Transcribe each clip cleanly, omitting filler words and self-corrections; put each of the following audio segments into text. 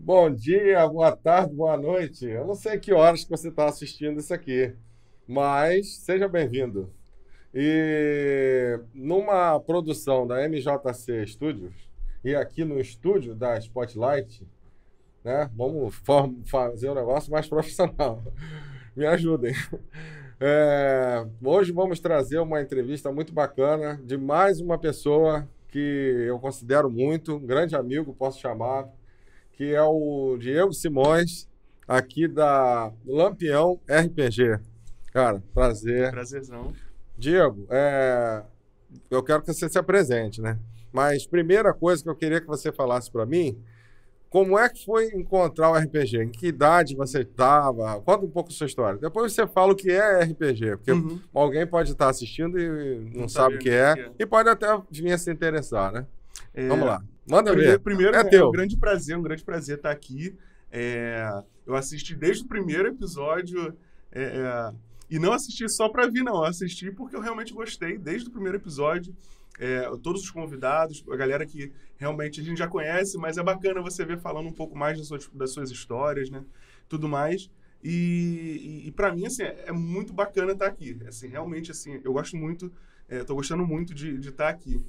Bom dia, boa tarde, boa noite. Eu não sei que horas que você está assistindo isso aqui, mas seja bem-vindo. E numa produção da MJC Studios e aqui no estúdio da Spotlight, né? Vamos fazer um negócio mais profissional. Me ajudem. Hoje vamos trazer uma entrevista muito bacana de mais uma pessoa que eu considero muito, um grande amigo, posso chamar, que é o Diego Simões, aqui da Lampião RPG. Cara, prazer. Prazerzão. Diego, eu quero que você se apresente, né? Mas primeira coisa que eu queria que você falasse para mim, como é que foi encontrar o RPG? Em que idade você estava? Conta um pouco a sua história. Depois você fala o que é RPG, porque alguém pode estar assistindo e não sabe o que é, e pode até vir a se interessar, né? Vamos lá. Manda ver. Primeiro, é teu. um grande prazer estar aqui. Eu assisti desde o primeiro episódio e não assisti só para vir, não. Eu assisti porque eu realmente gostei desde o primeiro episódio. Todos os convidados, a galera que realmente a gente já conhece, mas é bacana você ver falando um pouco mais das suas histórias, né? Tudo mais. E para mim, assim, é muito bacana estar aqui. Assim, realmente, assim, eu gosto muito, tô gostando muito de estar aqui.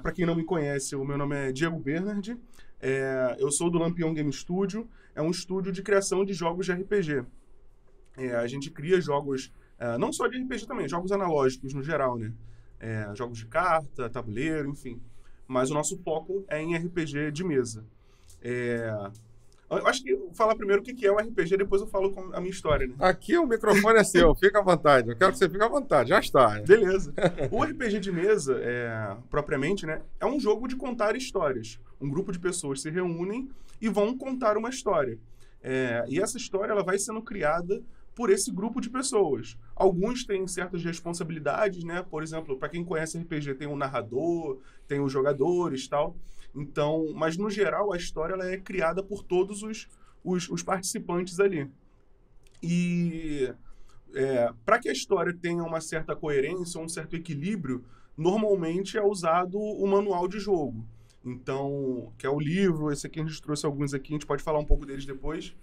Para quem não me conhece, o meu nome é Diego Bernard, eu sou do Lampião Game Studio, é um estúdio de criação de jogos de RPG. A gente cria jogos, não só de RPG também, jogos analógicos no geral, né? Jogos de carta, tabuleiro, enfim. Mas o nosso foco é em RPG de mesa. Eu acho que vou falar primeiro o que é o RPG, depois eu falo a minha história, né? Aqui o microfone é seu, fica à vontade. Eu quero que você fique à vontade, já está. Beleza. O RPG de mesa, propriamente, né, é um jogo de contar histórias. Um grupo de pessoas se reúnem e vão contar uma história. E essa história ela vai sendo criada por esse grupo de pessoas. Alguns têm certas responsabilidades, né? Por exemplo, para quem conhece RPG, tem um narrador, tem os jogadores e tal. Então, mas no geral, a história ela é criada por todos os participantes ali. E para que a história tenha uma certa coerência, um certo equilíbrio, normalmente é usado o manual de jogo. Então, que é o livro, esse aqui a gente trouxe alguns aqui, a gente pode falar um pouco deles depois,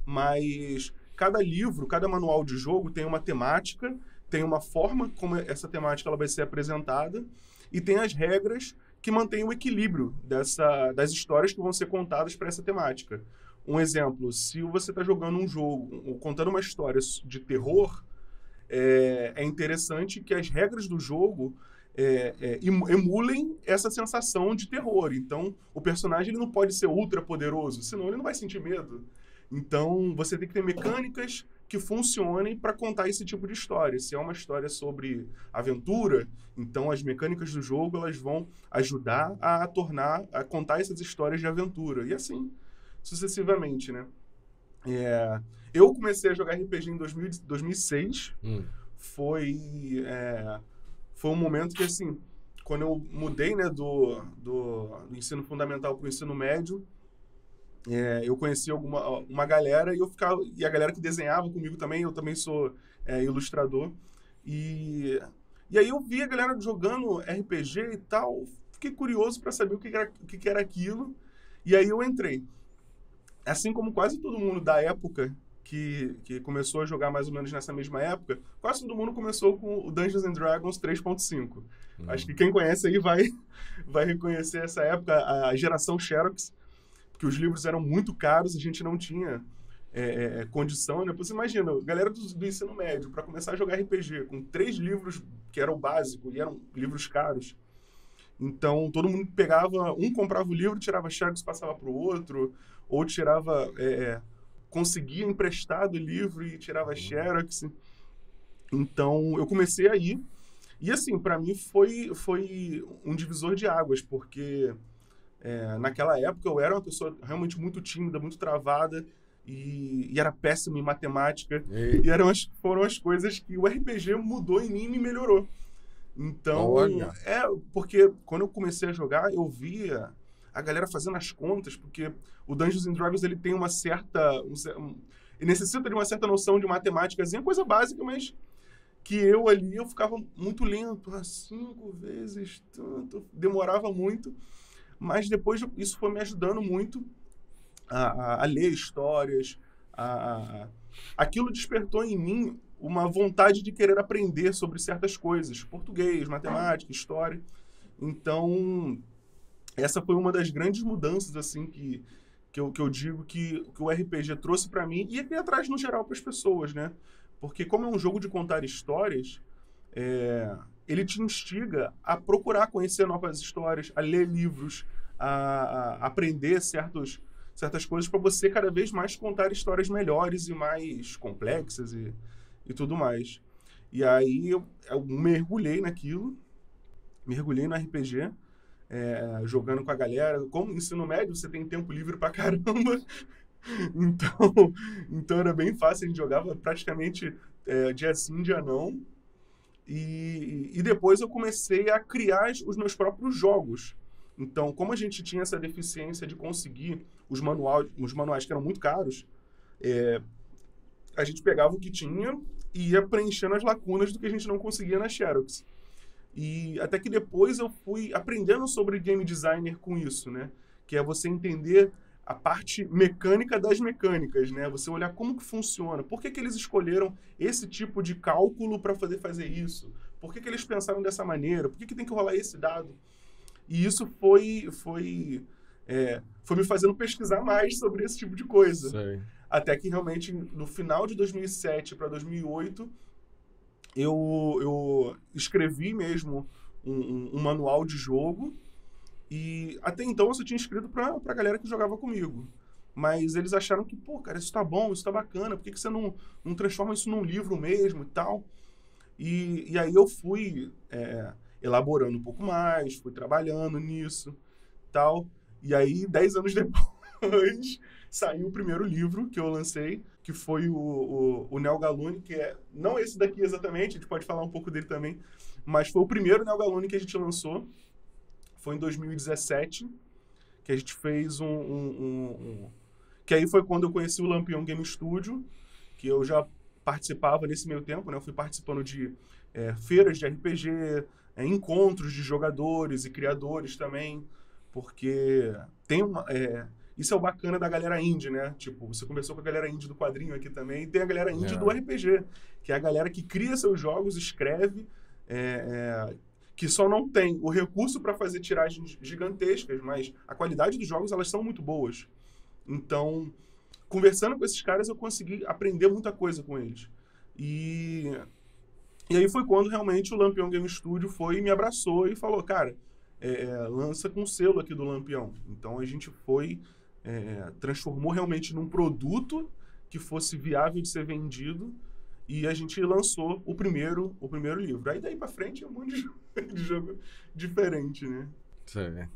mas cada livro, cada manual de jogo tem uma temática, tem uma forma como essa temática ela vai ser apresentada e tem as regras que mantêm o equilíbrio das histórias que vão ser contadas para essa temática. Um exemplo, se você está jogando um jogo, ou contando uma história de terror, é interessante que as regras do jogo emulem essa sensação de terror. Então, o personagem ele não pode ser ultra poderoso, senão ele não vai sentir medo. Então, você tem que ter mecânicas que funcionem para contar esse tipo de história. Se é uma história sobre aventura, então as mecânicas do jogo elas vão ajudar a contar essas histórias de aventura. E assim, sucessivamente, né? Eu comecei a jogar RPG em 2006. Foi um momento que, assim, quando eu mudei, né, do ensino fundamental para o ensino médio, eu conheci uma galera e a galera que desenhava comigo também, eu também sou ilustrador. E aí eu vi a galera jogando RPG e tal, fiquei curioso para saber o que era aquilo, e aí eu entrei. Assim como quase todo mundo da época que começou a jogar mais ou menos nessa mesma época, quase todo mundo começou com o Dungeons and Dragons 3.5. Acho que quem conhece aí vai reconhecer essa época, a geração Xerox, porque os livros eram muito caros, a gente não tinha condição, né? Você imagina, galera do ensino médio, para começar a jogar RPG, com 3 livros que eram o básico, e eram livros caros. Então, todo mundo comprava o livro, tirava Xerox, passava para o outro, ou conseguia emprestado o livro e tirava Xerox. Então, eu comecei aí. E, assim, para mim foi um divisor de águas, porque naquela época eu era uma pessoa realmente muito tímida, muito travada, e era péssimo em matemática. E foram as coisas que o RPG mudou em mim e me melhorou. Então, porque quando eu comecei a jogar, eu via a galera fazendo as contas, porque o Dungeons and Dragons ele tem uma certa... ele necessita de uma certa noção de matemáticazinha, coisa básica, mas que eu ficava muito lento, 5 vezes tanto, demorava muito, mas depois isso foi me ajudando muito a ler histórias. Aquilo despertou em mim uma vontade de querer aprender sobre certas coisas. Português, matemática, história. Então, essa foi uma das grandes mudanças, assim, que eu digo que o RPG trouxe para mim e que traz, no geral, para as pessoas, né? Porque como é um jogo de contar histórias, ele te instiga a procurar conhecer novas histórias, a ler livros, a aprender certas coisas para você cada vez mais contar histórias melhores e mais complexas e tudo mais. E aí eu mergulhei naquilo, mergulhei no RPG, jogando com a galera. Como ensino médio, você tem tempo livre pra caramba. Então era bem fácil, a gente jogava praticamente dia sim, dia não. E depois eu comecei a criar os meus próprios jogos. Então, como a gente tinha essa deficiência de conseguir os manuais que eram muito caros, a gente pegava o que tinha e ia preenchendo as lacunas do que a gente não conseguia na Xerox. E até que depois eu fui aprendendo sobre game designer com isso, né? Que é você entender a parte mecânica das mecânicas, né? Você olhar como que funciona. Por que eles escolheram esse tipo de cálculo para poder fazer isso? Por que eles pensaram dessa maneira? Por que tem que rolar esse dado? E isso foi me fazendo pesquisar mais sobre esse tipo de coisa. Sei. Até que realmente, no final de 2007 para 2008, eu escrevi mesmo um manual de jogo. E até então eu só tinha escrito pra galera que jogava comigo. Mas eles acharam que, pô, cara, isso tá bom, isso tá bacana, por que você não transforma isso num livro mesmo e tal? E aí eu fui elaborando um pouco mais, fui trabalhando nisso tal. E aí, 10 anos depois, saiu o primeiro livro que eu lancei, que foi o Neo Galune, que não esse daqui exatamente, a gente pode falar um pouco dele também, mas foi o primeiro Neo Galune que a gente lançou. Foi em 2017 que a gente fez que aí foi quando eu conheci o Lampião Game Studio, que eu já participava nesse meio tempo, né? Eu fui participando de feiras de RPG, encontros de jogadores e criadores também, porque tem isso é o bacana da galera indie, né? Tipo, você conversou com a galera indie do quadrinho aqui também, e tem a galera indie do RPG, que é a galera que cria seus jogos, escreve, que só não tem o recurso para fazer tiragens gigantescas, mas a qualidade dos jogos, elas são muito boas. Então, conversando com esses caras, eu consegui aprender muita coisa com eles. E aí foi quando realmente o Lampião Game Studio foi e me abraçou e falou, cara, lança com o selo aqui do Lampião. Então a gente foi, transformou realmente num produto que fosse viável de ser vendido e a gente lançou o primeiro livro. Aí daí pra frente é um monte de jogo diferente, né? Sei.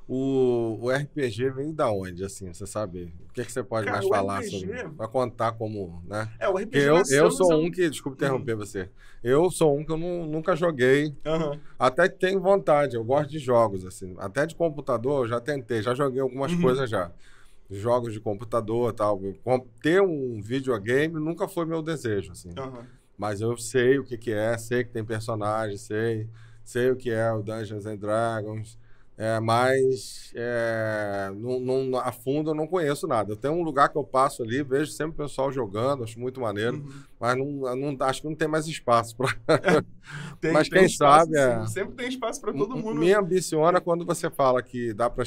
O RPG veio da onde, assim, você sabe? O que você pode mais falar sobre? Pra contar como, né? O RPG porque eu sou um que, desculpa interromper você, eu sou um que eu nunca joguei, até que tenho vontade, eu gosto de jogos, assim, até de computador eu já tentei, já joguei algumas coisas já, jogos de computador e tal, ter um videogame nunca foi meu desejo, assim, mas eu sei o que é, sei que tem personagem, sei o que é o Dungeons and Dragons, mas a fundo eu não conheço nada. Eu tenho um lugar que eu passo ali, vejo sempre o pessoal jogando, acho muito maneiro, mas acho que não tem mais espaço para. Mas quem espaço, sabe. Sempre tem espaço para todo mundo. Me ambiciona quando você fala que dá para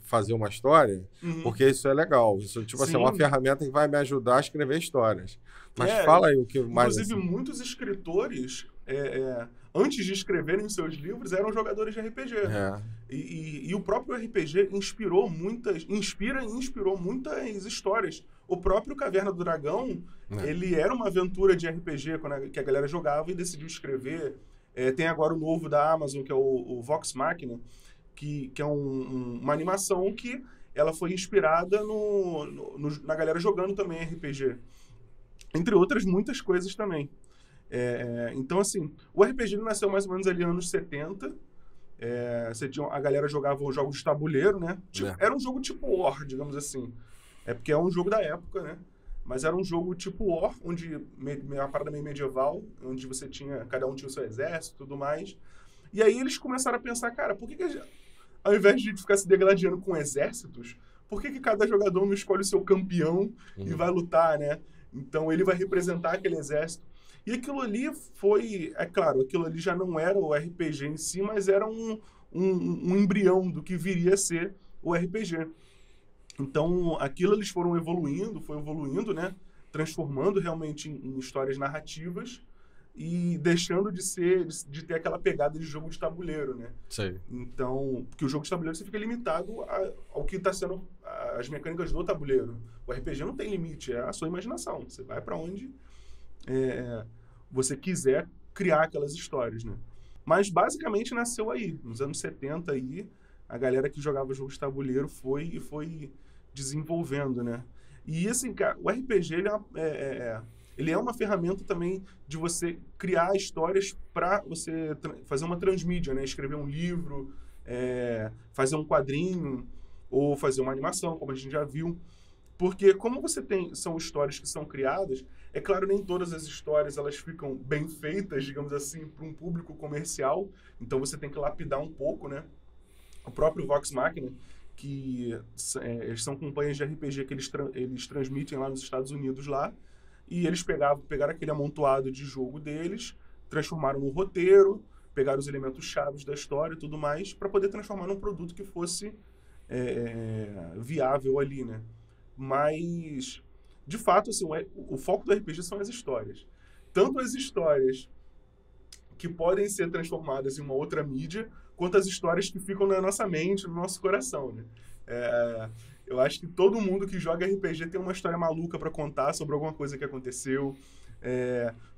fazer uma história, porque isso é legal. Isso tipo assim, é uma ferramenta que vai me ajudar a escrever histórias. Mas fala aí o que mais. Inclusive, muitos escritores. Antes de escreverem seus livros, eram jogadores de RPG. E o próprio RPG inspirou muitas histórias. O próprio Caverna do Dragão, ele era uma aventura de RPG que a galera jogava e decidiu escrever. Tem agora o novo da Amazon, que é o Vox Machina, que é uma animação que ela foi inspirada na galera jogando também RPG. Entre outras muitas coisas também. Então, assim, o RPG nasceu mais ou menos ali nos anos 70. A galera jogava os jogos de tabuleiro, né? Era um jogo tipo War, digamos assim. Porque é um jogo da época, né? Mas era um jogo tipo War, onde uma parada meio medieval, onde cada um tinha o seu exército e tudo mais. E aí eles começaram a pensar, cara, por que ao invés de ficar se degladiando com exércitos, por que cada jogador não escolhe o seu campeão e vai lutar, né? Então, ele vai representar aquele exército. E aquilo ali foi... É claro, aquilo ali já não era o RPG em si, mas era um embrião do que viria a ser o RPG. Então, aquilo eles foram evoluindo, né? Transformando realmente em histórias narrativas e deixando de ter aquela pegada de jogo de tabuleiro, né? Sim. Então, porque o jogo de tabuleiro você fica limitado ao que está sendo as mecânicas do tabuleiro. O RPG não tem limite, é a sua imaginação. Você vai para onde você quiser criar aquelas histórias, né? Mas basicamente nasceu aí, nos anos 70 aí, a galera que jogava jogo de tabuleiro foi desenvolvendo, né? E assim, cara, o RPG ele é uma ferramenta também de você criar histórias para você fazer uma transmídia, né? Escrever um livro, fazer um quadrinho ou fazer uma animação, como a gente já viu. Porque como são histórias que são criadas, é claro, nem todas as histórias elas ficam bem feitas, digamos assim, para um público comercial. Então você tem que lapidar um pouco, né? O próprio Vox Machina, que são campanhas de RPG que eles transmitem lá nos Estados Unidos lá, e eles pegaram aquele amontoado de jogo deles, transformaram no roteiro, pegaram os elementos chaves da história e tudo mais, para poder transformar num produto que fosse viável ali, né? Mas, de fato, assim, o foco do RPG são as histórias. Tanto as histórias que podem ser transformadas em uma outra mídia, quanto as histórias que ficam na nossa mente, no nosso coração, né? Eu acho que todo mundo que joga RPG tem uma história maluca para contar sobre alguma coisa que aconteceu.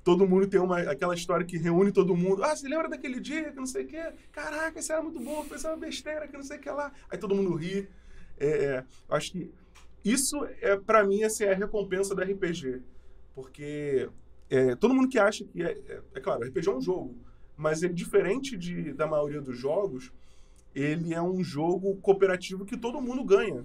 Todo mundo tem aquela história que reúne todo mundo. Ah, você lembra daquele dia que não sei o quê? Caraca, isso era muito bom, foi uma besteira que não sei o que lá. Aí todo mundo ri. Eu acho que isso, para mim, assim, é a recompensa do RPG. Porque todo mundo que acha que... claro, o RPG é um jogo, mas ele, diferente da maioria dos jogos, ele é um jogo cooperativo que todo mundo ganha,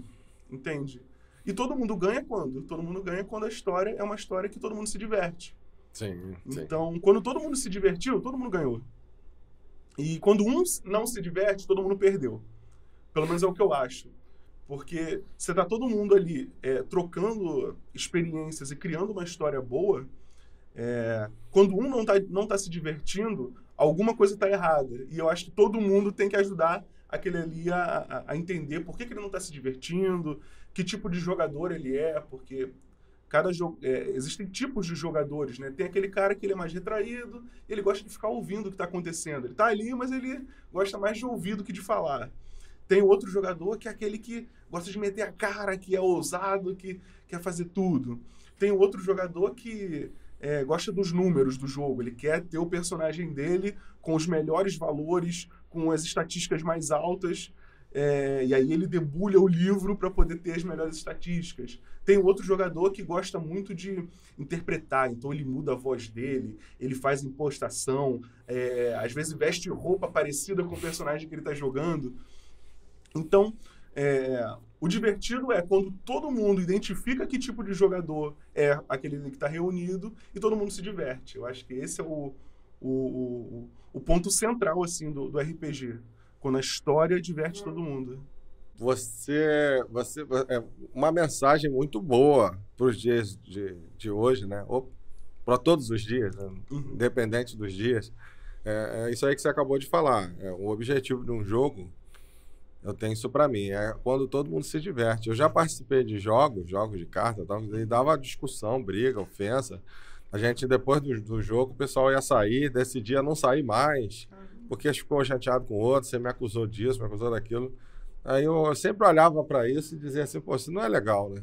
entende? E todo mundo ganha quando? Todo mundo ganha quando a história é uma história que todo mundo se diverte. Sim. Então, quando todo mundo se divertiu, todo mundo ganhou. E quando um não se diverte, todo mundo perdeu. Pelo menos é o que eu acho. Porque você tá todo mundo ali trocando experiências e criando uma história boa, quando um não tá se divertindo, alguma coisa está errada. E eu acho que todo mundo tem que ajudar aquele ali a entender por que ele não está se divertindo, que tipo de jogador ele é, porque cada jogo... existem tipos de jogadores, né? Tem aquele cara que ele é mais retraído, ele gosta de ficar ouvindo o que está acontecendo. Ele está ali, mas ele gosta mais de ouvir do que de falar. Tem outro jogador que é aquele que gosta de meter a cara, que é ousado, que quer fazer tudo. Tem outro jogador que gosta dos números do jogo. Ele quer ter o personagem dele com os melhores valores, com as estatísticas mais altas, e aí ele debulha o livro para poder ter as melhores estatísticas. Tem outro jogador que gosta muito de interpretar, então ele muda a voz dele, ele faz impostação, às vezes veste roupa parecida com o personagem que ele está jogando. Então, o divertido é quando todo mundo identifica que tipo de jogador é aquele que está reunido e todo mundo se diverte. Eu acho que esse é o ponto central assim, do RPG. Quando a história diverte todo mundo. Você uma mensagem muito boa para os dias de hoje, né? Ou para todos os dias, né? Independente dos dias. Isso aí que você acabou de falar. O objetivo de um jogo, eu tenho isso para mim, é quando todo mundo se diverte. Eu já participei de jogos de carta, e dava discussão, briga, ofensa. A gente, depois do jogo, o pessoal ia sair, decidia não sair mais, porque ficou chateado com o outro, você me acusou disso, me acusou daquilo. Aí eu sempre olhava para isso e dizia assim, pô, isso não é legal, né?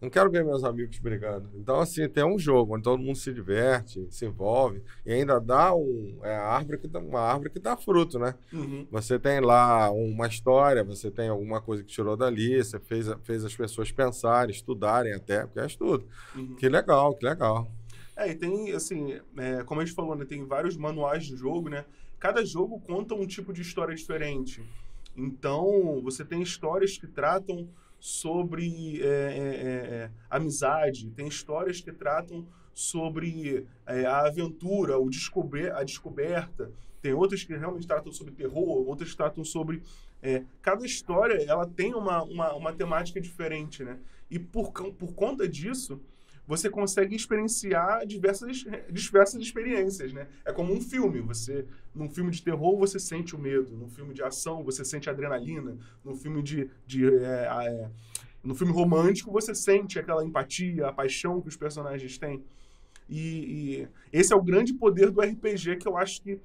Não quero ver meus amigos brigando. Então, assim, tem um jogo onde todo mundo se diverte, se envolve, e ainda dá uma árvore que dá fruto, né? Você tem lá uma história, você tem alguma coisa que tirou dali, você fez as pessoas pensarem, estudarem até, porque é estudo. Que legal, que legal. E tem, assim, como a gente falou, né, tem vários manuais de jogo, né? Cada jogo conta um tipo de história diferente. Então, você tem histórias que tratam sobre amizade, tem histórias que tratam sobre a aventura, a descoberta. Tem outras que realmente tratam sobre terror, outras que tratam sobre... cada história, ela tem uma temática diferente, né? E por conta disso, você consegue experienciar diversas experiências, né? É como um filme. Num filme de terror, você sente o medo. Num filme de ação, você sente a adrenalina. Num filme no filme romântico, você sente aquela empatia, a paixão que os personagens têm. E esse é o grande poder do RPG, que eu acho que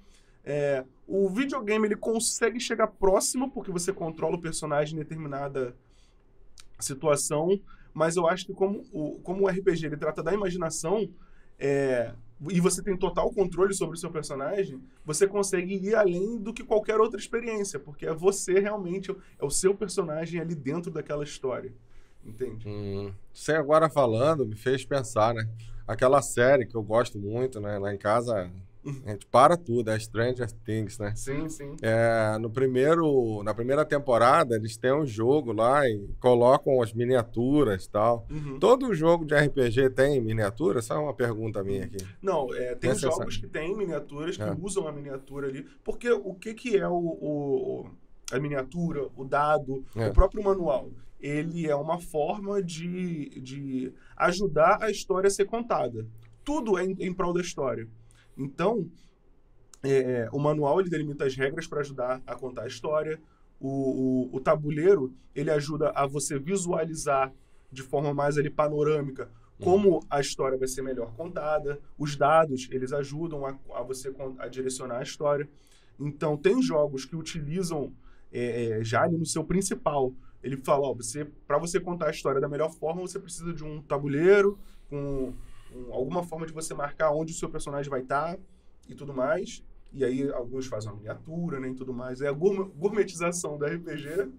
o videogame ele consegue chegar próximo, porque você controla o personagem em determinada situação, mas eu acho que como o RPG ele trata da imaginação, e você tem total controle sobre o seu personagem, você consegue ir além do que qualquer outra experiência, porque você realmente, é o seu personagem ali dentro daquela história. Entende? Você agora falando me fez pensar, né? Aquela série que eu gosto muito, né? Lá em casa a gente para tudo, é Stranger Things, né? Sim, sim. Na primeira temporada, eles têm um jogo lá e colocam as miniaturas e tal. Todo jogo de RPG tem miniatura? Só uma pergunta minha aqui. Não, tem jogos que tem miniaturas, que usam a miniatura ali. Porque o que é a miniatura, o dado, o próprio manual? Ele é uma forma de ajudar a história a ser contada. Tudo é em prol da história. Então, o manual ele delimita as regras para ajudar a contar a história. O tabuleiro ele ajuda a você visualizar de forma mais ali panorâmica como a história vai ser melhor contada. Os dados eles ajudam a você a direcionar a história. Então, tem jogos que utilizam já ali no seu principal. Ele fala, para você contar a história da melhor forma, você precisa de um tabuleiro com alguma forma de você marcar onde o seu personagem vai estar e tudo mais. E aí alguns fazem uma miniatura, né, e tudo mais. É a gourmetização do RPG.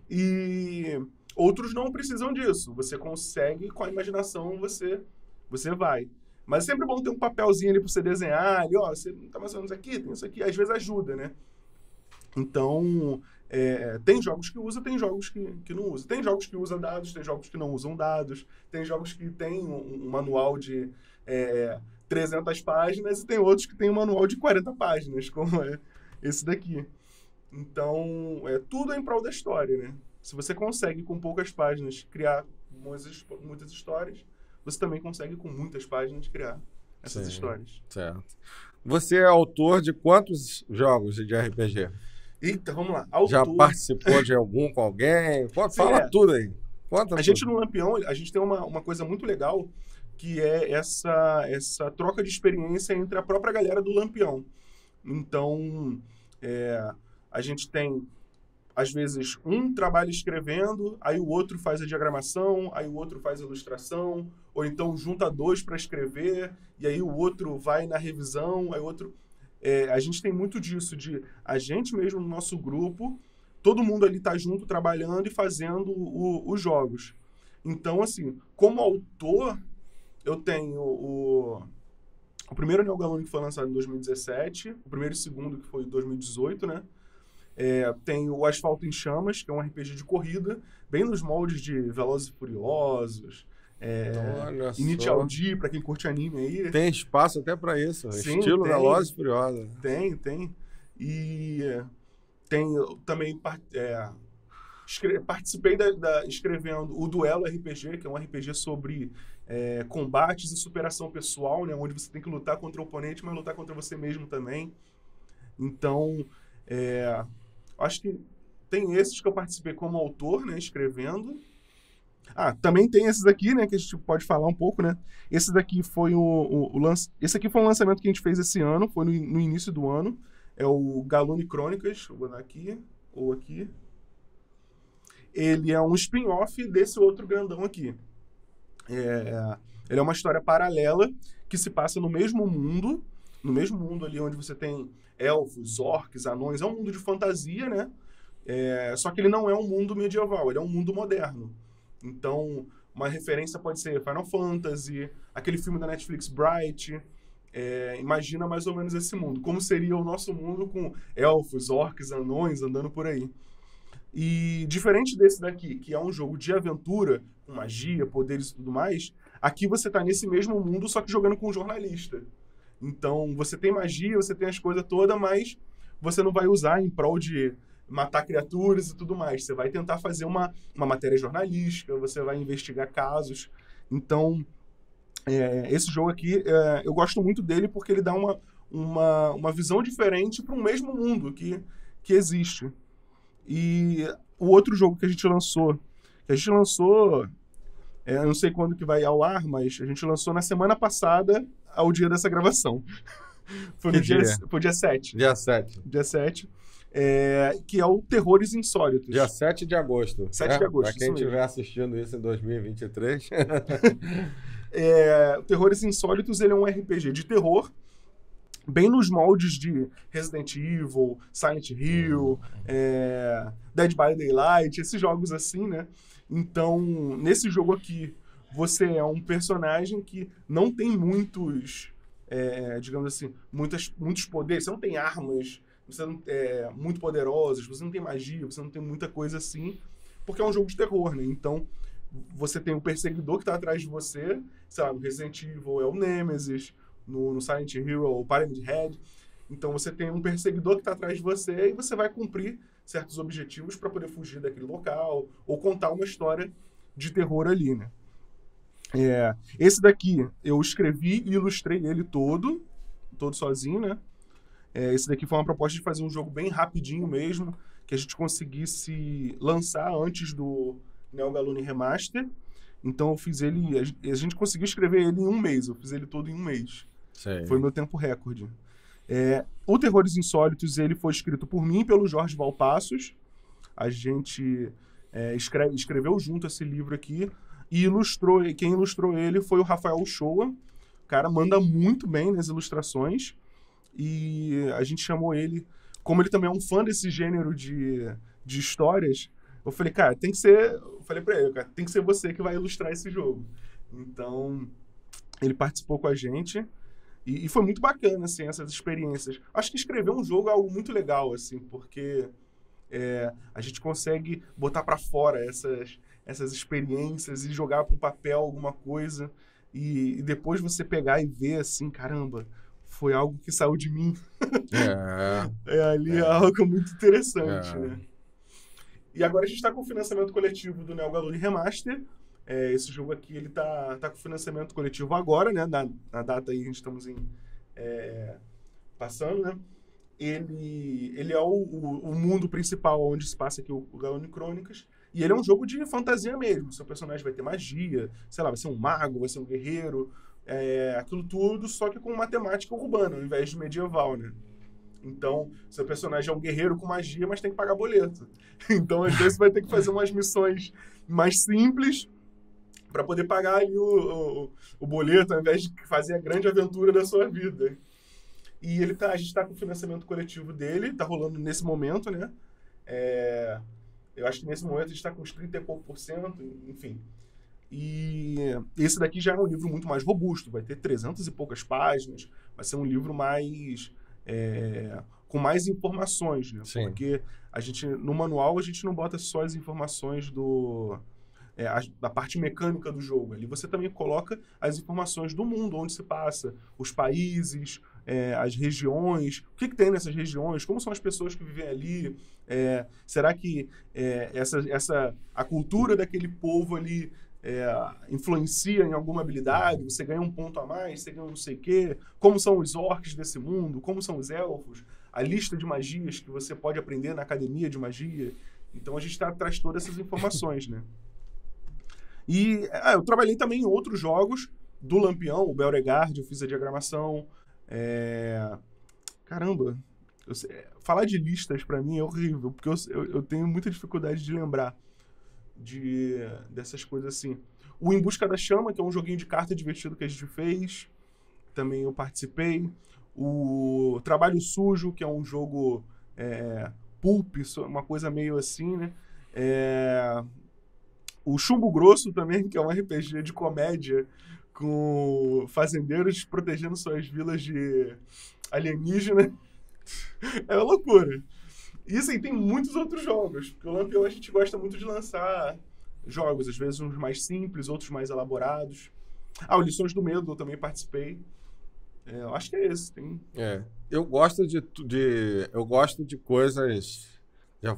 E outros não precisam disso. Você consegue, com a imaginação, você vai. Mas é sempre bom ter um papelzinho ali para você desenhar. Ali, você tá mais ou menos aqui, tem isso aqui. Às vezes ajuda, né? Então, tem jogos que usam, tem jogos que não usam. Tem jogos que usam dados, tem jogos que não usam dados. Tem jogos que tem um manual de 300 páginas e tem outros que tem um manual de 40 páginas, como é esse daqui. Então, tudo é em prol da história, né? Se você consegue, com poucas páginas, criar muitas histórias, você também consegue, com muitas páginas, criar essas histórias. Certo. Você é autor de quantos jogos de RPG? Eita, vamos lá. Autor... Já participou de algum com alguém? Fala tudo aí. Conta gente no Lampião, a gente tem uma coisa muito legal, que é essa troca de experiência entre a própria galera do Lampião. Então, a gente tem, às vezes, um trabalha escrevendo, aí o outro faz a diagramação, aí o outro faz a ilustração, ou então junta dois para escrever, e aí o outro vai na revisão, aí o outro... a gente tem muito disso, de a gente mesmo no nosso grupo, todo mundo ali tá junto, trabalhando e fazendo os jogos. Então, assim, como autor, eu tenho o primeiro Neo Gallone, que foi lançado em 2017, o primeiro e o segundo, que foi em 2018, né? Tem o Asfalto em Chamas, que é um RPG de corrida, bem nos moldes de Velozes e Furiosos, Initial D, pra quem curte anime aí. Tem espaço até pra isso, Sim, estilo Velozes e Furiosos. Tem. E tem também... participei escrevendo o Duelo RPG, que é um RPG sobre combates e superação pessoal, né, onde você tem que lutar contra o oponente, mas lutar contra você mesmo também. Então, acho que tem esses que eu participei como autor, né, escrevendo. Também tem esses aqui, né, que a gente pode falar um pouco, né. Esse daqui foi esse aqui foi um lançamento que a gente fez esse ano, foi no início do ano. É o Gallone Crônicas, vou botar aqui, ou aqui. Ele é um spin-off desse outro grandão aqui. Ele é uma história paralela que se passa no mesmo mundo ali onde você tem elfos, orcs, anões. É um mundo de fantasia, né? Só que ele não é um mundo medieval, ele é um mundo moderno. Então, uma referência pode ser Final Fantasy, aquele filme da Netflix, Bright. Imagina mais ou menos esse mundo. Como seria o nosso mundo com elfos, orcs, anões andando por aí. E diferente desse daqui, que é um jogo de aventura, com magia, poderes e tudo mais, Aqui você tá nesse mesmo mundo, só que jogando com um jornalista. Então, você tem magia, você tem as coisas todas, mas você não vai usar em prol de matar criaturas e tudo mais. Você vai tentar fazer uma matéria jornalística, você vai investigar casos. Então, esse jogo aqui, eu gosto muito dele porque ele dá uma visão diferente para um mesmo mundo que existe. E o outro jogo que a gente lançou, eu não sei quando que vai ao ar, mas a gente lançou na semana passada, ao dia dessa gravação. Foi no dia 7. Dia 7. Dia 7. Que é o Terrores Insólitos. Dia 7 de agosto. 7 de agosto. Para quem estiver assistindo isso em 2023. O Terrores Insólitos, ele é um RPG de terror, bem nos moldes de Resident Evil, Silent Hill, Dead by Daylight, esses jogos assim, né? Então, nesse jogo aqui, você é um personagem que não tem muitos, digamos assim, muitos poderes. Você não tem armas muito poderosas, você não tem magia, você não tem muita coisa assim, porque é um jogo de terror, né? Então, você tem o perseguidor que está atrás de você, sabe? No Resident Evil é o Nemesis, no Silent Hill é o Pyramid Head. Então, você tem um perseguidor que está atrás de você e você vai cumprir certos objetivos para poder fugir daquele local ou contar uma história de terror ali, né? Esse daqui, eu escrevi e ilustrei ele todo sozinho, né? Esse daqui foi uma proposta de fazer um jogo bem rapidinho mesmo, que a gente conseguisse lançar antes do Neo Galune Remaster. Então eu fiz ele, a gente conseguiu escrever ele em um mês, eu fiz ele todo em um mês. Sei. Foi meu tempo recorde. O Terrores Insólitos, ele foi escrito por mim e pelo Jorge Valpassos. A gente escreveu junto esse livro aqui e quem ilustrou ele foi o Rafael Uchoa. O cara manda muito bem nas ilustrações e a gente chamou ele, como ele também é um fã desse gênero de histórias, eu falei, cara, tem que ser você que vai ilustrar esse jogo. Então, ele participou com a gente e foi muito bacana, assim, essas experiências. Acho que escrever um jogo é algo muito legal, assim, porque a gente consegue botar para fora essas experiências e jogar pro papel alguma coisa e depois você pegar e ver, assim, caramba, foi algo que saiu de mim. É algo muito interessante, né? E agora a gente está com o financiamento coletivo do Neo Galune Remaster. Esse jogo aqui, ele tá com financiamento coletivo agora, né? Na data aí, a gente estamos passando, né? Ele é o mundo principal onde se passa aqui o Galune Crônicas. E ele é um jogo de fantasia mesmo. Seu personagem vai ter magia, sei lá, vai ser um mago, vai ser um guerreiro. Aquilo tudo, só que com matemática urbana, ao invés de medieval, né? Então, seu personagem é um guerreiro com magia, mas tem que pagar boleto. Então, às vezes, você vai ter que fazer umas missões mais simples para poder pagar ali o boleto, ao invés de fazer a grande aventura da sua vida. E a gente está com o financiamento coletivo dele, está rolando nesse momento, né? Eu acho que nesse momento a gente está com uns 30 e pouco %, enfim. E esse daqui já é um livro muito mais robusto, vai ter 300 e poucas páginas, vai ser um livro mais... com mais informações, né? Sim. Porque no manual a gente não bota só as informações da parte mecânica do jogo. Ali você também coloca as informações do mundo, onde se passa, os países, as regiões, o que tem nessas regiões, como são as pessoas que vivem ali, será que a cultura daquele povo ali influencia em alguma habilidade, você ganha um ponto a mais, você ganha não sei o quê, como são os orcs desse mundo, como são os elfos, a lista de magias que você pode aprender na academia de magia. Então a gente traz todas essas informações, né? E eu trabalhei também em outros jogos do Lampião, o Beauregard, eu fiz a diagramação. Caramba, falar de listas pra mim é horrível, porque eu tenho muita dificuldade de lembrar dessas coisas assim. O Em Busca da Chama, que é um joguinho de carta divertido que a gente fez, também eu participei. O Trabalho Sujo, que é um jogo pulp, uma coisa meio assim, né? O Chumbo Grosso também, que é um RPG de comédia com fazendeiros protegendo suas vilas de alienígena. É uma loucura. E assim, tem muitos outros jogos, porque o Lampião a gente gosta muito de lançar jogos, às vezes uns mais simples, outros mais elaborados. Ah, o Lições do Medo eu também participei. Eu acho que é esse. Eu gosto eu gosto de coisas...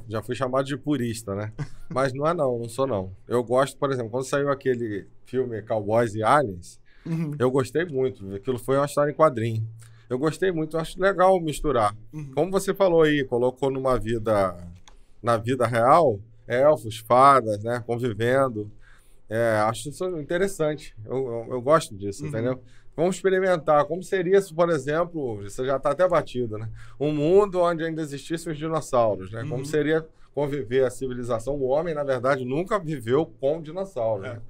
Já fui chamado de purista, né? Mas não sou não. Eu gosto, por exemplo, quando saiu aquele filme Cowboys e Aliens, eu gostei muito. Aquilo foi uma história em quadrinho. Eu gostei muito, eu acho legal misturar. Como você falou aí, colocou na vida real, elfos, fadas, né? Convivendo. Acho isso interessante. Eu gosto disso, entendeu? Vamos experimentar. Como seria se, por exemplo, você já está até batido, né? Um mundo onde ainda existissem os dinossauros, né? Como seria conviver a civilização? O homem, na verdade, nunca viveu com dinossauros, né?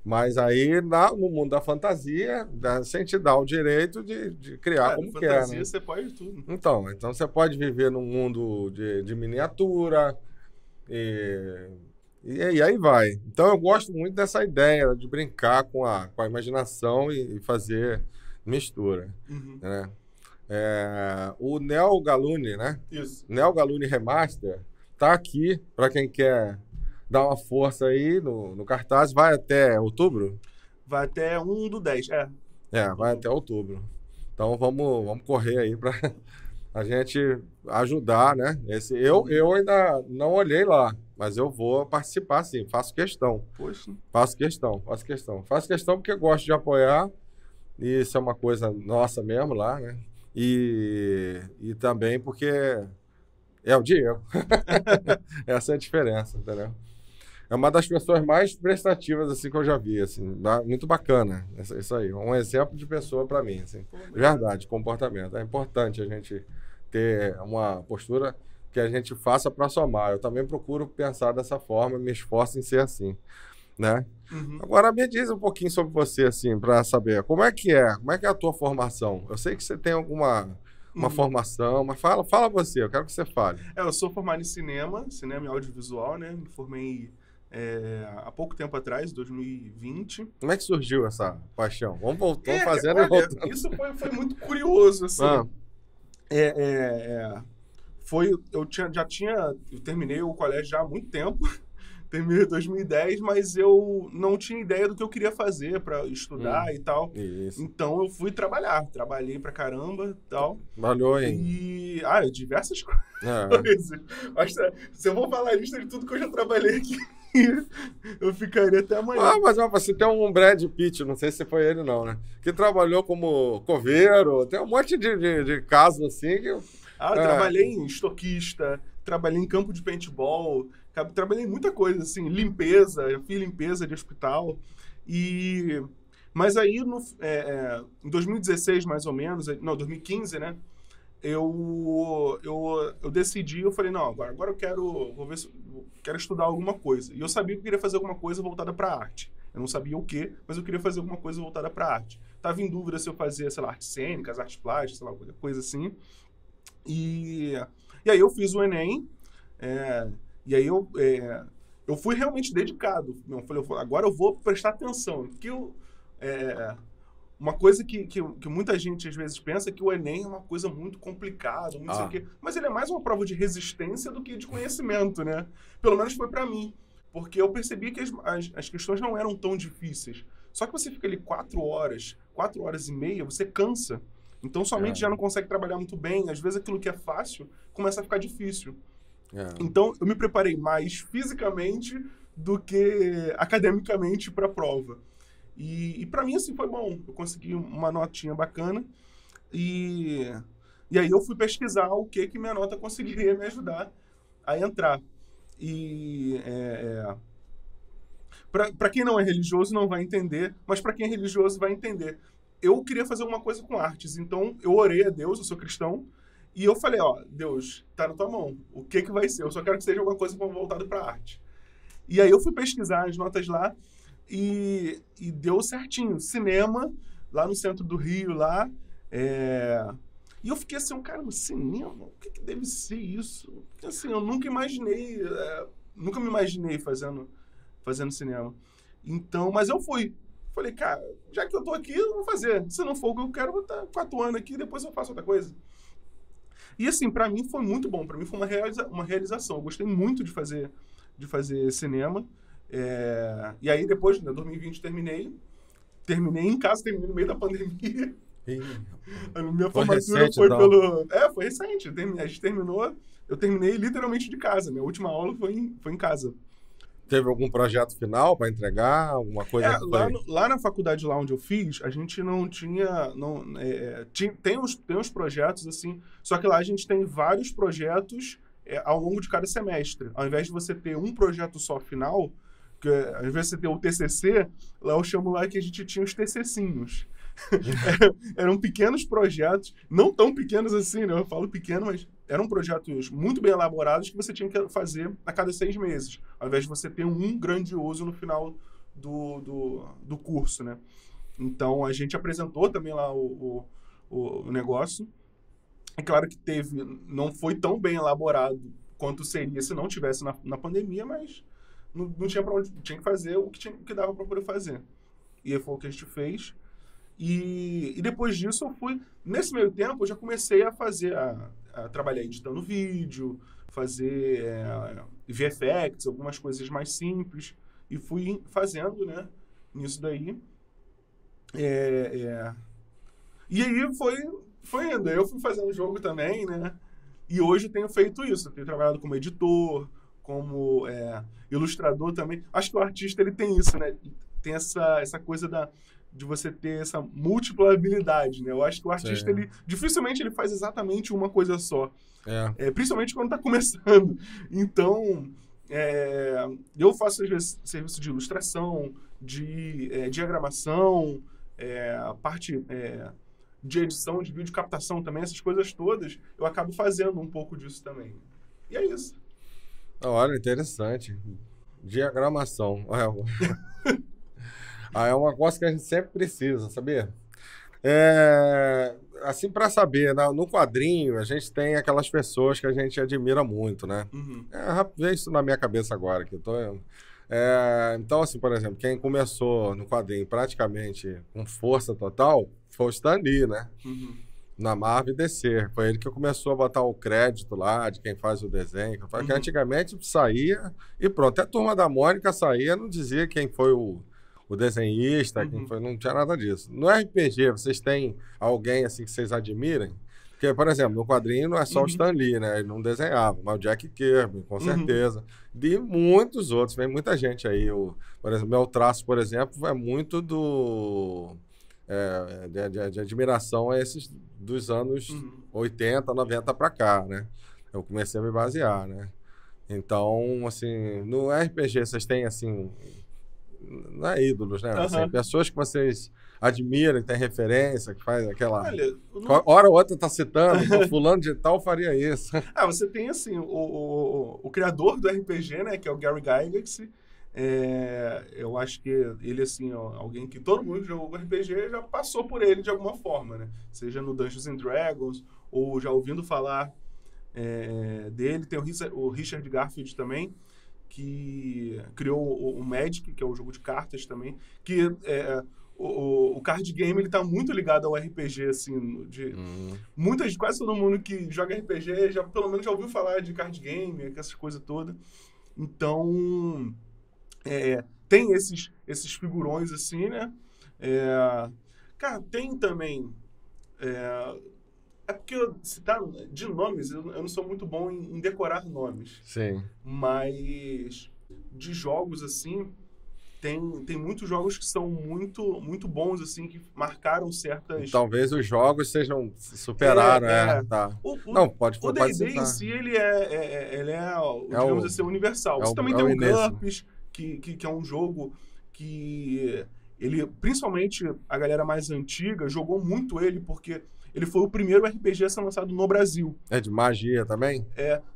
Mas aí, no mundo da fantasia, você te dá o direito de criar como quer, né? Fantasia, você pode tudo. Então você pode viver num mundo de miniatura e aí vai. Então eu gosto muito dessa ideia de brincar com a imaginação e fazer mistura, né? O Neo Galune, né? Isso. Neo Galune Remaster tá aqui para quem quer dar uma força aí no cartaz. Vai até outubro? Vai até 1/10, vai até outubro. Então vamos correr aí para a gente ajudar, né? Eu ainda não olhei lá, mas eu vou participar, sim. Faço questão. Poxa. Faço questão. Faço questão porque eu gosto de apoiar. E isso é uma coisa nossa mesmo lá, né? E também porque é o Diego. Essa é a diferença, entendeu? É uma das pessoas mais prestativas assim, que eu já vi. Assim, muito bacana isso aí. Um exemplo de pessoa para mim. Assim. Verdade, comportamento. É importante a gente ter uma postura que a gente faça para somar. Eu também procuro pensar dessa forma, me esforço em ser assim, né? Agora me diz um pouquinho sobre você, assim, para saber como é que é a tua formação. Eu sei que você tem uma formação, mas fala você, eu quero que você fale. Eu sou formado em cinema e audiovisual, né? Me formei há pouco tempo atrás, 2020. Como é que surgiu essa paixão? Vamos fazendo e voltando. Isso foi muito curioso, assim. Eu terminei o colégio já há muito tempo, terminei em 2010, mas eu não tinha ideia do que eu queria fazer para estudar e tal. Isso. Então eu fui trabalhei pra caramba e tal. Trabalhou Diversas coisas. Se eu vou falar a lista de tudo que eu já trabalhei aqui, eu ficaria até amanhã. Mas você tem um Brad Pitt, não sei se foi ele não, né? Que trabalhou como coveiro, tem um monte de casos assim que... Eu trabalhei em estoquista, trabalhei em campo de paintball, trabalhei em muita coisa, assim, limpeza, eu fiz limpeza de hospital. Mas aí, em 2016, mais ou menos, não, 2015, né? Eu decidi, eu falei, não, agora eu quero estudar alguma coisa. E eu sabia que eu queria fazer alguma coisa voltada para arte. Eu não sabia o quê, mas eu queria fazer alguma coisa voltada para arte. Tava em dúvida se eu fazia, sei lá, artes cênicas, artes plásticas, sei lá, coisa assim. E aí eu fiz o Enem, e aí eu fui realmente dedicado. Eu falei, agora eu vou prestar atenção. Porque uma coisa que muita gente às vezes pensa é que o Enem é uma coisa muito complicada, não sei o quê. Mas ele é mais uma prova de resistência do que de conhecimento, né? Pelo menos foi para mim. Porque eu percebi que as questões não eram tão difíceis. Só que você fica ali 4 horas e meia, você cansa. Então sua mente já não consegue trabalhar muito bem. Às vezes aquilo que é fácil começa a ficar difícil. Então eu me preparei mais fisicamente do que academicamente para a prova. E para mim, assim, foi bom. Eu consegui uma notinha bacana. E aí eu fui pesquisar o que minha nota conseguiria me ajudar a entrar. E para quem não é religioso não vai entender, mas para quem é religioso vai entender. Eu queria fazer uma coisa com artes, então eu orei a Deus, eu sou cristão, e eu falei, Deus, tá na tua mão. O que vai ser? Eu só quero que seja alguma coisa voltada para arte. E aí eu fui pesquisar as notas lá, e deu certinho. Cinema, lá no centro do Rio, lá. E eu fiquei assim, caramba, cinema? O que deve ser isso? Porque, assim, eu nunca me imaginei fazendo cinema. Então, mas eu fui. Falei, cara, já que eu tô aqui, eu vou fazer. Se não for o que eu quero, eu vou estar 4 anos aqui, depois eu faço outra coisa. E assim, pra mim foi muito bom. Pra mim foi uma realização. Eu gostei muito de fazer cinema. E aí depois, em 2020, terminei. terminei em casa, terminei no meio da pandemia. Ih, A minha foi formatura recente, foi então. pelo... foi recente. A gente terminou... Eu terminei literalmente de casa. Minha última aula foi em casa. Teve algum projeto final para entregar? Alguma coisa que foi... Lá na faculdade lá onde eu fiz, a gente não tinha... tem uns projetos, assim... Só que lá a gente tem vários projetos ao longo de cada semestre. Ao invés de você ter um projeto só final, que, ao invés de você ter o TCC, lá eu chamo lá que a gente tinha os TCCinhos. Eram pequenos projetos, não tão pequenos assim, né? Eu falo pequeno, mas eram projetos muito bem elaborados que você tinha que fazer a cada 6 meses, ao invés de você ter um grandioso no final do curso, né? Então, a gente apresentou também lá o negócio. É claro que não foi tão bem elaborado quanto seria se não tivesse na pandemia, mas não tinha para onde, tinha que fazer o que dava para poder fazer. E foi o que a gente fez. E depois disso, nesse meio tempo, eu já comecei a trabalhar editando vídeo, fazer VFX, algumas coisas mais simples, e fui fazendo, né, nisso daí. E aí foi indo. Eu fui fazendo jogo também, né, e hoje eu tenho feito isso. Eu tenho trabalhado como editor, como ilustrador também. Acho que o artista, ele tem isso, né, tem essa coisa de você ter essa múltipla habilidade, né? Eu acho que o artista, dificilmente ele faz exatamente uma coisa só. Principalmente quando está começando. Então, eu faço, às vezes, serviço de ilustração, de diagramação, a parte de edição, de vídeo captação também, essas coisas todas, eu acabo fazendo um pouco disso também. E é isso. Olha, interessante. Diagramação. É uma coisa que a gente sempre precisa, sabia? Assim, para saber, no quadrinho, a gente tem aquelas pessoas que a gente admira muito, né? Uhum. Veio isso na minha cabeça agora. Então, assim, por exemplo, quem começou no quadrinho praticamente com força total foi o Stan Lee, né? Uhum. Na Marvel e DC. Foi ele que começou a botar o crédito lá de quem faz o desenho. Porque antigamente saía e pronto. Até a Turma da Mônica saía, não dizia quem foi o desenhista, quem foi, não tinha nada disso. No RPG, vocês têm alguém assim que vocês admirem? Porque, por exemplo, no quadrinho não é só o Stan Lee, né? Ele não desenhava, mas o Jack Kirby, com certeza. E muitos outros, vem muita gente aí. Por exemplo, meu traço, por exemplo, é muito de admiração a esses dos anos 80, 90 para cá, né? Eu comecei a me basear, né? Então, assim, no RPG vocês têm, assim... Não é ídolos, né? Assim, pessoas que vocês admiram, que têm referência, que faz aquela... Olha, hora ou outra tá citando, fulano de tal faria isso. Você tem, assim, o criador do RPG, né? Que é o Gary Gygax. Eu acho que ele, assim, alguém que todo mundo que jogou RPG já passou por ele de alguma forma, né? Seja no Dungeons and Dragons, ou já ouvindo falar dele. Tem o Richard Garfield também, que criou o Magic, que é o jogo de cartas também, que o card game, ele tá muito ligado ao RPG, assim, quase todo mundo que joga RPG pelo menos já ouviu falar de card game, essas coisas todas. Então, tem esses figurões, assim, né? Cara, tem também... porque citar de nomes, eu não sou muito bom em decorar nomes. Sim. Mas de jogos, assim, tem muitos jogos que são muito, muito bons, assim, que marcaram certas... Talvez os jogos superaram, tá. Não, pode O D&D em si, ele digamos assim, universal. Você também tem o GURPS, que é um jogo que... Ele, principalmente a galera mais antiga, jogou muito ele porque ele foi o primeiro RPG a ser lançado no Brasil. É de magia também?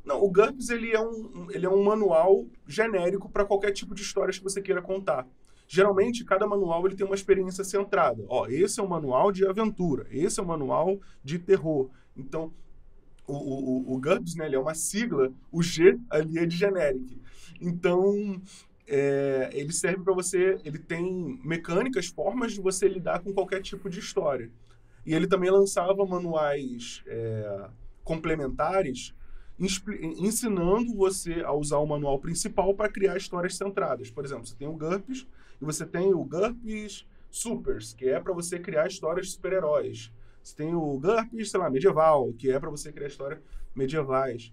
Não, o GURPS, ele é um manual genérico para qualquer tipo de histórias que você queira contar. Geralmente, cada manual ele tem uma experiência centrada. Esse é um manual de aventura, esse é um manual de terror. Então, o GURPS, né, ele é uma sigla, o G ali é de generic. Então... ele serve para você... Ele tem mecânicas, formas de você lidar com qualquer tipo de história. E ele também lançava manuais complementares, ensinando você a usar o manual principal para criar histórias centradas. Por exemplo, você tem o GURPS, e você tem o GURPS Supers, que é para você criar histórias de super-heróis. Você tem o GURPS, sei lá, medieval, que é para você criar histórias medievais.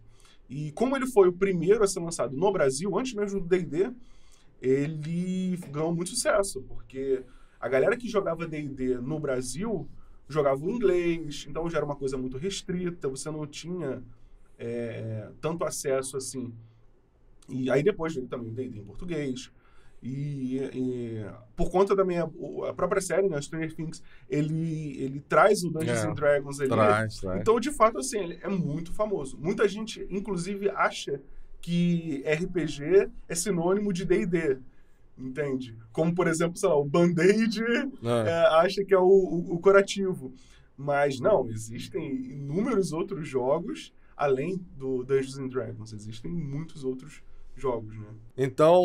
E como ele foi o primeiro a ser lançado no Brasil, antes mesmo do D&D, ele ganhou muito sucesso, porque a galera que jogava D&D no Brasil jogava o inglês, então já era uma coisa muito restrita, você não tinha tanto acesso assim. E aí depois veio também o D&D em português. E por conta da a própria série, né, Stranger Things, ele traz o Dungeons and Dragons ali. Traz. Então, de fato, assim, ele é muito famoso. Muita gente, inclusive, acha que RPG é sinônimo de D&D, entende? Como, por exemplo, sei lá, o Band-Aid acha que é o curativo. Mas não, existem inúmeros outros jogos além do Dungeons and Dragons. Existem muitos outros jogos, né? Então,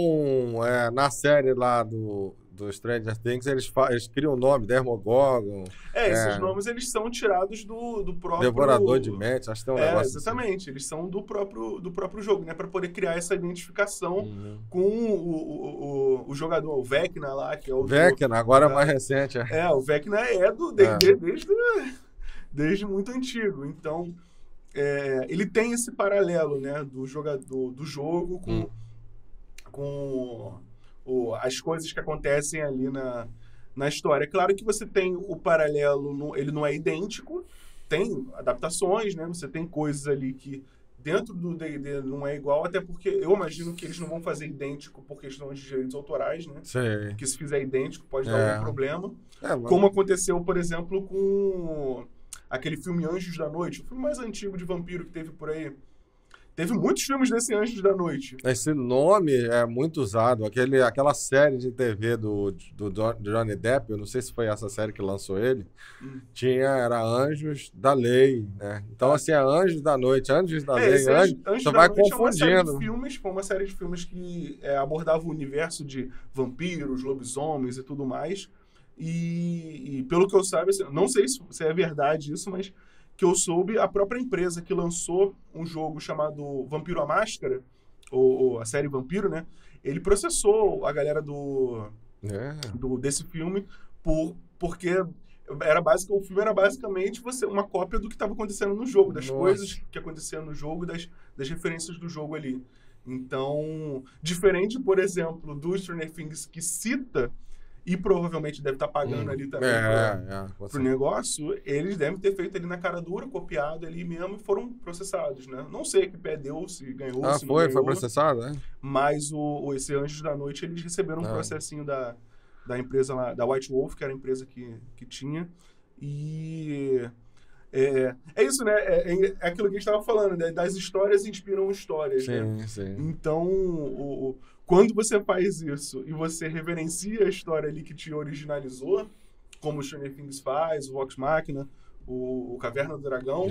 na série lá do Stranger Things, eles criam o nome, Demogorgon. Esses nomes, eles são tirados do próprio... Devorador de Mentes, acho que tem um negócio exatamente. assim. Eles são do próprio jogo, né? Para poder criar essa identificação com o jogador, o Vecna lá, que é o... Vecna, agora é mais recente. O Vecna é do D&D desde muito antigo. Então... ele tem esse paralelo, né, do jogo com as coisas que acontecem ali na história. É claro que você tem o paralelo, ele não é idêntico, tem adaptações, né, você tem coisas ali que dentro do D&D não é igual, até porque eu imagino que eles não vão fazer idêntico por questão de direitos autorais, né? Sim. Que se fizer idêntico pode dar algum problema. Mas... Como aconteceu, por exemplo, com... aquele filme Anjos da Noite, o filme mais antigo de vampiro que teve por aí. Teve muitos filmes desse Anjos da Noite. Esse nome é muito usado. Aquela série de TV do Johnny Depp, eu não sei se foi essa série que lançou ele, era Anjos da Lei, né? Então, assim, é Anjos da Noite, Anjos da Lei, Anjos você vai confundindo. Foi uma série de filmes que abordava o universo de vampiros, lobisomens e tudo mais. E pelo que eu saiba, assim, não sei se é verdade isso, mas que eu soube, a própria empresa que lançou um jogo chamado Vampiro à Máscara, ou a série Vampiro, né? Ele processou a galera desse filme porque o filme era basicamente uma cópia do que estava acontecendo no jogo, das coisas que aconteciam no jogo, das referências do jogo ali. Então, diferente, por exemplo, do Stranger Things, que cita e provavelmente deve estar pagando ali também pro negócio, eles devem ter feito ali na cara dura, copiado ali mesmo e foram processados, né? Não sei que pé deu, se ganhou, se não ganhou. Foi processado, né? Mas esse Anjos da Noite, eles receberam um processinho da empresa lá, da White Wolf, que era a empresa que tinha. E... É isso, né? É aquilo que a gente estava falando, né? Das histórias inspiram histórias, né? Sim. Então, quando você faz isso e você reverencia a história ali que te originalizou, como o Stranger Things faz, o Vox Machina, o Caverna do Dragão,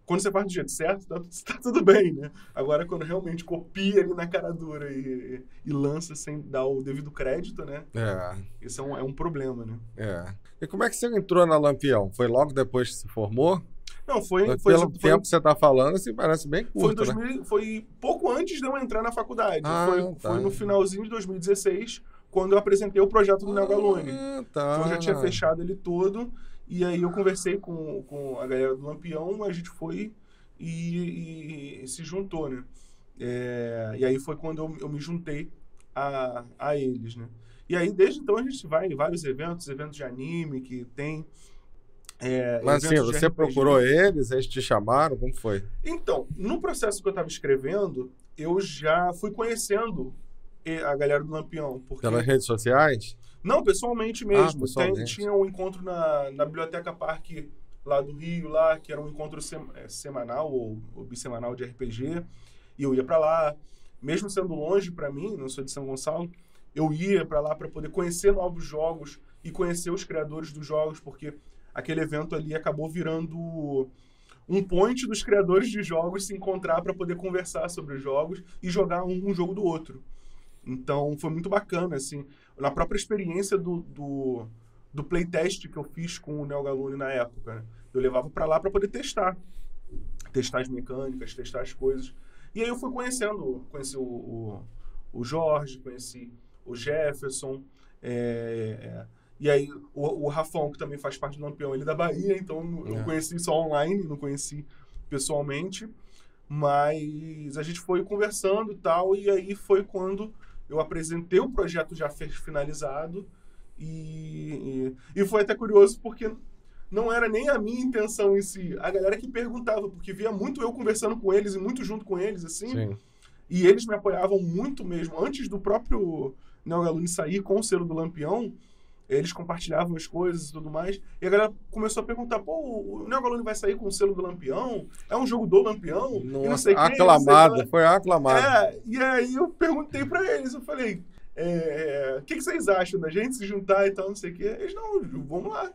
quando você faz do jeito certo, tá tudo bem, né? Agora, quando realmente copia ali na cara dura e lança sem dar o devido crédito, né? Isso é um problema, né? E como é que você entrou na Lampião? Foi logo depois que se formou? Não, foi pelo tempo que você está falando, assim, parece bem curto, foi pouco antes de eu entrar na faculdade. Foi no finalzinho de 2016, quando eu apresentei o projeto do Neo Galone. Eu já tinha fechado ele todo, e aí eu conversei com a galera do Lampião, a gente foi e se juntou, né? E aí foi quando eu me juntei a eles, né? E aí, desde então, a gente vai em vários eventos de anime que tem... Mas assim, você procurou eles te chamaram? Como foi? Então, no processo que eu estava escrevendo, eu já fui conhecendo a galera do Lampião. Pelas redes sociais? Não, pessoalmente mesmo. Pessoalmente. Tinha um encontro na Biblioteca Parque lá do Rio, lá, que era um encontro semanal ou bissemanal de RPG, e eu ia para lá. Mesmo sendo longe para mim, não sou de São Gonçalo, eu ia para lá para poder conhecer novos jogos e conhecer os criadores dos jogos, porque aquele evento ali acabou virando um point dos criadores de jogos se encontrar para poder conversar sobre os jogos e jogar um jogo do outro. Então, foi muito bacana, assim. Na própria experiência do playtest que eu fiz com o Neo Galone na época, né? Eu levava para lá para poder testar as mecânicas, testar as coisas. E aí eu fui conheci o Jorge, conheci o Jefferson, E aí, o Rafão, que também faz parte do Lampião, ele é da Bahia, então eu conheci só online, não conheci pessoalmente. Mas a gente foi conversando e tal, e aí foi quando eu apresentei o projeto já finalizado. E foi até curioso, porque não era nem a minha intenção em si. A galera que perguntava, porque via muito eu conversando com eles e muito junto com eles, assim. Sim. E eles me apoiavam muito mesmo. Antes do próprio Neo Galune sair com o selo do Lampião, eles compartilhavam as coisas e tudo mais. E a galera começou a perguntar, pô, o Neo Galune vai sair com o selo do Lampião? É um jogo do Lampião? Nossa, e não sei aclamado, foi aclamado. E aí eu perguntei pra eles, eu falei, o que vocês acham da gente se juntar e tal, não sei o quê? Eles, não, vamos lá.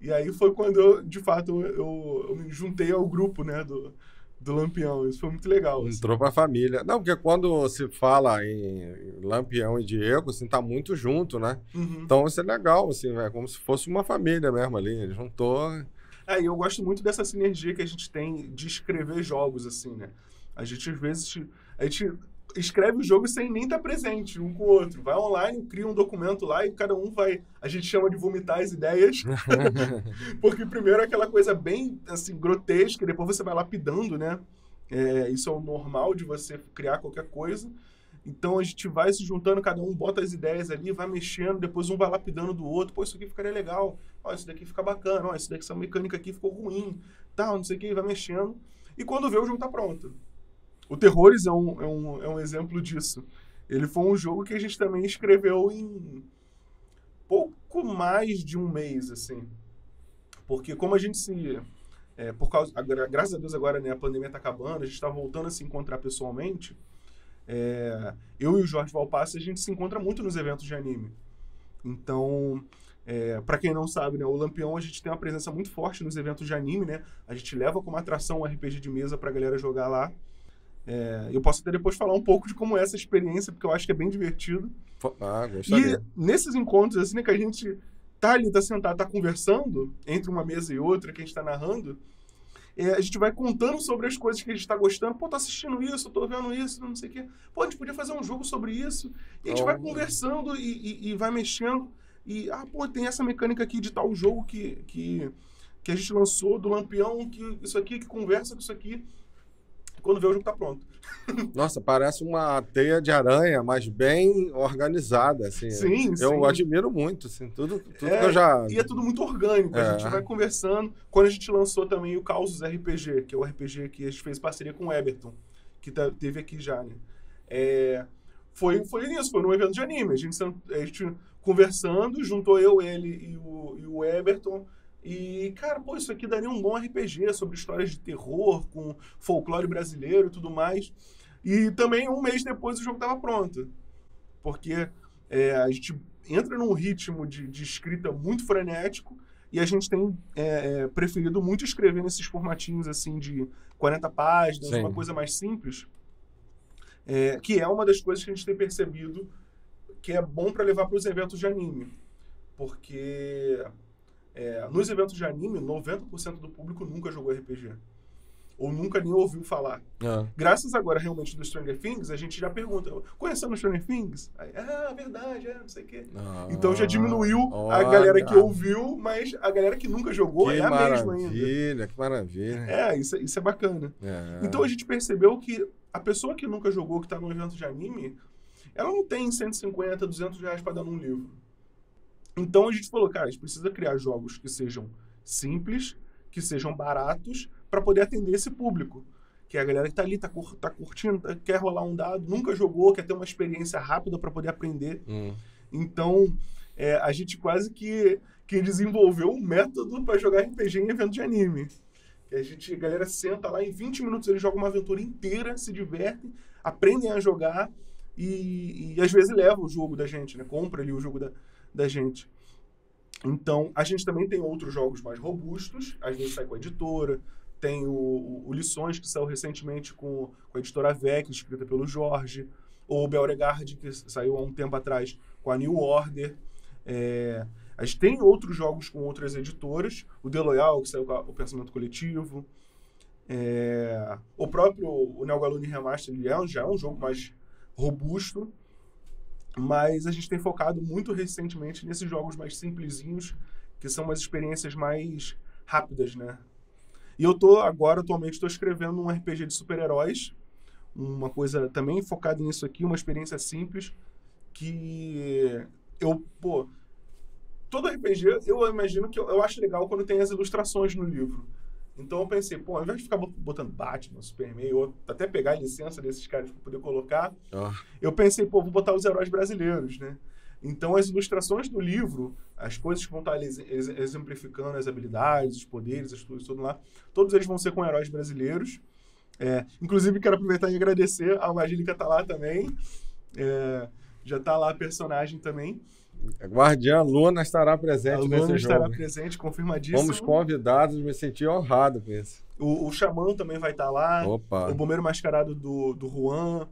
E aí foi quando eu, de fato, eu me juntei ao grupo, né, do Lampião. Isso foi muito legal. Assim. Entrou pra família. Não, porque quando se fala em Lampião e Diego, assim, tá muito junto, né? Uhum. Então isso é legal, assim, é como se fosse uma família mesmo ali. Ele juntou. E eu gosto muito dessa sinergia que a gente tem de escrever jogos, assim, né? A gente, às vezes, escreve o jogo sem nem estar presente um com o outro. Vai online, cria um documento lá e cada um vai... A gente chama de vomitar as ideias. Porque primeiro é aquela coisa bem, assim, grotesca, e depois você vai lapidando, né? Isso é o normal de você criar qualquer coisa. Então a gente vai se juntando, cada um bota as ideias ali, vai mexendo, depois um vai lapidando do outro. Pô, isso aqui ficaria legal. Ó, isso daqui fica bacana. Ó, isso daqui, essa mecânica aqui ficou ruim. Tal, não sei o que, vai mexendo. E quando vê, o jogo tá pronto. O Terrores é um exemplo disso. Ele foi um jogo que a gente também escreveu em pouco mais de um mês, assim. Porque como a gente se... graças a Deus agora, né, a pandemia tá acabando, a gente tá voltando a se encontrar pessoalmente. Eu e o Jorge Valpassi, a gente se encontra muito nos eventos de anime. Então, para quem não sabe, né, o Lampião, a gente tem uma presença muito forte nos eventos de anime, né? A gente leva como atração um RPG de mesa pra galera jogar lá. Eu posso até depois falar um pouco de como é essa experiência, porque eu acho que é bem divertido. Gostaria. E nesses encontros, assim, né, que a gente tá ali, tá sentado, tá conversando entre uma mesa e outra, que a gente tá narrando, a gente vai contando sobre as coisas que a gente tá gostando. Pô, tô assistindo isso, tô vendo isso, não sei o quê. Pô, a gente podia fazer um jogo sobre isso. E a gente vai conversando e vai mexendo. E, pô, tem essa mecânica aqui de tal jogo que a gente lançou do Lampião, que isso aqui, que conversa com isso aqui. Quando vê, o jogo tá pronto. Nossa, parece uma teia de aranha, mas bem organizada, assim. Sim, eu admiro muito, assim, tudo que eu já... E é tudo muito orgânico, a gente vai conversando. Quando a gente lançou também o Causos RPG, que é o RPG que a gente fez parceria com o Eberton, que teve aqui já, né? Foi nisso, foi num evento de anime. A gente conversando, juntou eu, ele e o Eberton. E, cara, pô, isso aqui daria um bom RPG sobre histórias de terror, com folclore brasileiro e tudo mais. E também, um mês depois, o jogo estava pronto. Porque a gente entra num ritmo de escrita muito frenético e a gente tem preferido muito escrever nesses formatinhos, assim, de 40 páginas, Sim. Uma coisa mais simples, que é uma das coisas que a gente tem percebido que é bom para levar para os eventos de anime. Porque... nos eventos de anime, 90% do público nunca jogou RPG. Ou nunca nem ouviu falar. Graças agora, realmente, do Stranger Things, a gente já pergunta, conhecendo o Stranger Things? Aí, verdade, não sei o quê. Então já diminuiu a galera que ouviu, mas a galera que nunca jogou é a mesma ainda. Que maravilha. Isso é bacana. Então a gente percebeu que a pessoa que nunca jogou, que está num evento de anime, ela não tem 150, 200 reais para dar num livro. Então a gente falou, cara, a gente precisa criar jogos que sejam simples, que sejam baratos, para poder atender esse público. Que é a galera que tá ali, tá curtindo, quer rolar um dado, nunca jogou, quer ter uma experiência rápida para poder aprender. Então, a gente quase que desenvolveu um método para jogar RPG em evento de anime. Que a galera senta lá, em 20 minutos eles jogam uma aventura inteira, se divertem, aprendem a jogar e às vezes leva o jogo da gente, né? Compra ali o jogo da gente. Então, a gente também tem outros jogos mais robustos, às vezes sai com a editora, tem o Lições, que saiu recentemente com a editora VEC, escrita pelo Jorge, ou o Beauregard, que saiu há um tempo atrás com a New Order. A gente tem outros jogos com outras editoras, o The Loyal, que saiu com o Pensamento Coletivo, o próprio Neo Galune Remaster, ele já é um jogo mais robusto. Mas a gente tem focado muito recentemente nesses jogos mais simplesinhos, que são umas experiências mais rápidas, né? E eu atualmente, estou escrevendo um RPG de super-heróis, uma coisa também focada nisso aqui, uma experiência simples, que todo RPG, eu imagino que eu acho legal quando tem as ilustrações no livro. Então eu pensei, ao invés de ficar botando Batman, Superman, ou até pegar a licença desses caras para poder colocar, eu pensei, vou botar os heróis brasileiros, né? Então as ilustrações do livro, as coisas que vão estar exemplificando as habilidades, os poderes, as coisas, tudo lá, todos eles vão ser com heróis brasileiros. Inclusive, quero aproveitar e agradecer, a Magílica tá lá também, já tá lá a personagem também. A Guardiã Luna estará presente nesse jogo. Luna estará presente, confirmadíssimo. Fomos convidados, me senti honrado com isso. O Xamã também vai estar lá. Opa. O Bombeiro Mascarado do Juan.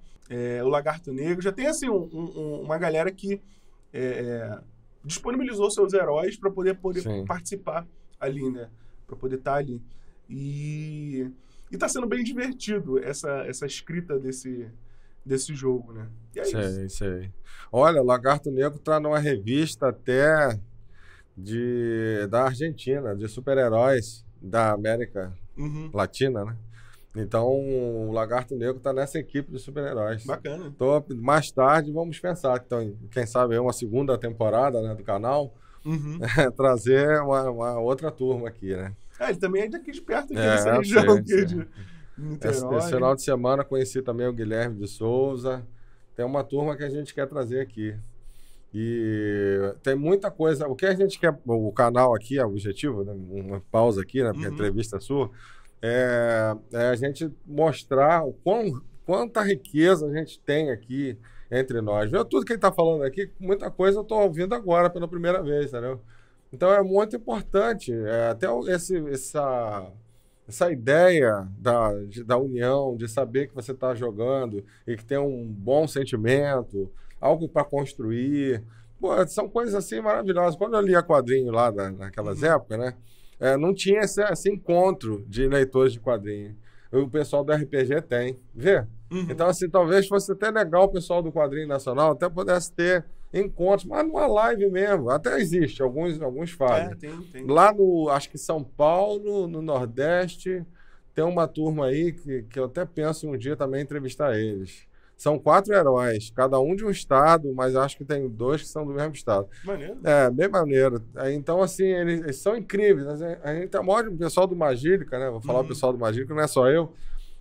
O Lagarto Negro. Já tem, assim, uma galera que disponibilizou seus heróis para poder participar ali, né? Para poder estar ali. E tá sendo bem divertido essa escrita desse jogo, né? E é isso. Sei. Olha, o Lagarto Negro tá numa revista até da Argentina, de super-heróis da América Latina, né? Então, o Lagarto Negro tá nessa equipe de super-heróis. Bacana. Então, mais tarde, vamos pensar. Então, quem sabe, uma segunda temporada, né, do canal, trazer uma outra turma aqui, né? Ele também é daqui de perto, nessa região aqui de Niterói. Esse final de semana conheci também o Guilherme de Souza. Tem uma turma que a gente quer trazer aqui. E tem muita coisa. O que a gente quer, o canal aqui, o objetivo, né? Uma pausa aqui, né? Porque a entrevista sua, é a gente mostrar quanta riqueza a gente tem aqui entre nós. Viu? Tudo que ele está falando aqui, muita coisa eu estou ouvindo agora pela primeira vez, entendeu? Então é muito importante. Até essa ideia da união, de saber que você está jogando e que tem um bom sentimento, algo para construir. São coisas assim maravilhosas. Quando eu lia quadrinho lá naquelas épocas, né, não tinha esse encontro de leitores de quadrinho. O pessoal do RPG tem. Vê? Então, assim, talvez fosse até legal o pessoal do quadrinho nacional até pudesse ter encontros, mas numa live mesmo. Até existe, alguns fazem. Tem. Lá acho que São Paulo, no Nordeste, tem uma turma aí que eu até penso um dia também entrevistar eles. São 4 heróis, cada um de um estado, mas acho que tem 2 que são do mesmo estado. Maneiro. Bem maneiro. Então, assim, eles são incríveis. A gente tem a maior, o pessoal do Magílica, né? Vou falar o pessoal do Magílica, não é só eu.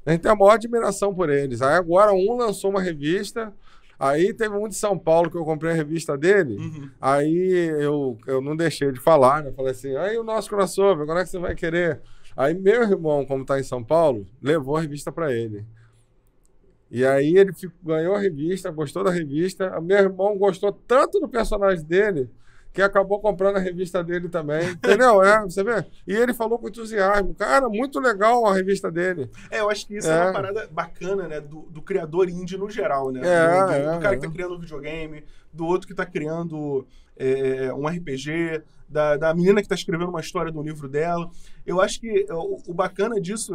A gente tem a maior admiração por eles. Aí agora um lançou uma revista, aí teve um de São Paulo que eu comprei a revista dele, aí eu não deixei de falar, né? Falei assim, aí o nosso crossover, quando é que você vai querer? Aí meu irmão, como está em São Paulo, levou a revista para ele. E aí ele ganhou a revista, gostou da revista. Meu irmão gostou tanto do personagem dele que acabou comprando a revista dele também. Entendeu? Você vê? E ele falou com entusiasmo. Cara, muito legal a revista dele. Eu acho que isso é uma parada bacana, né? Do criador indie no geral, né? Do cara que tá criando um videogame, do outro que tá criando um RPG, da menina que tá escrevendo uma história do livro dela. Eu acho que o bacana disso,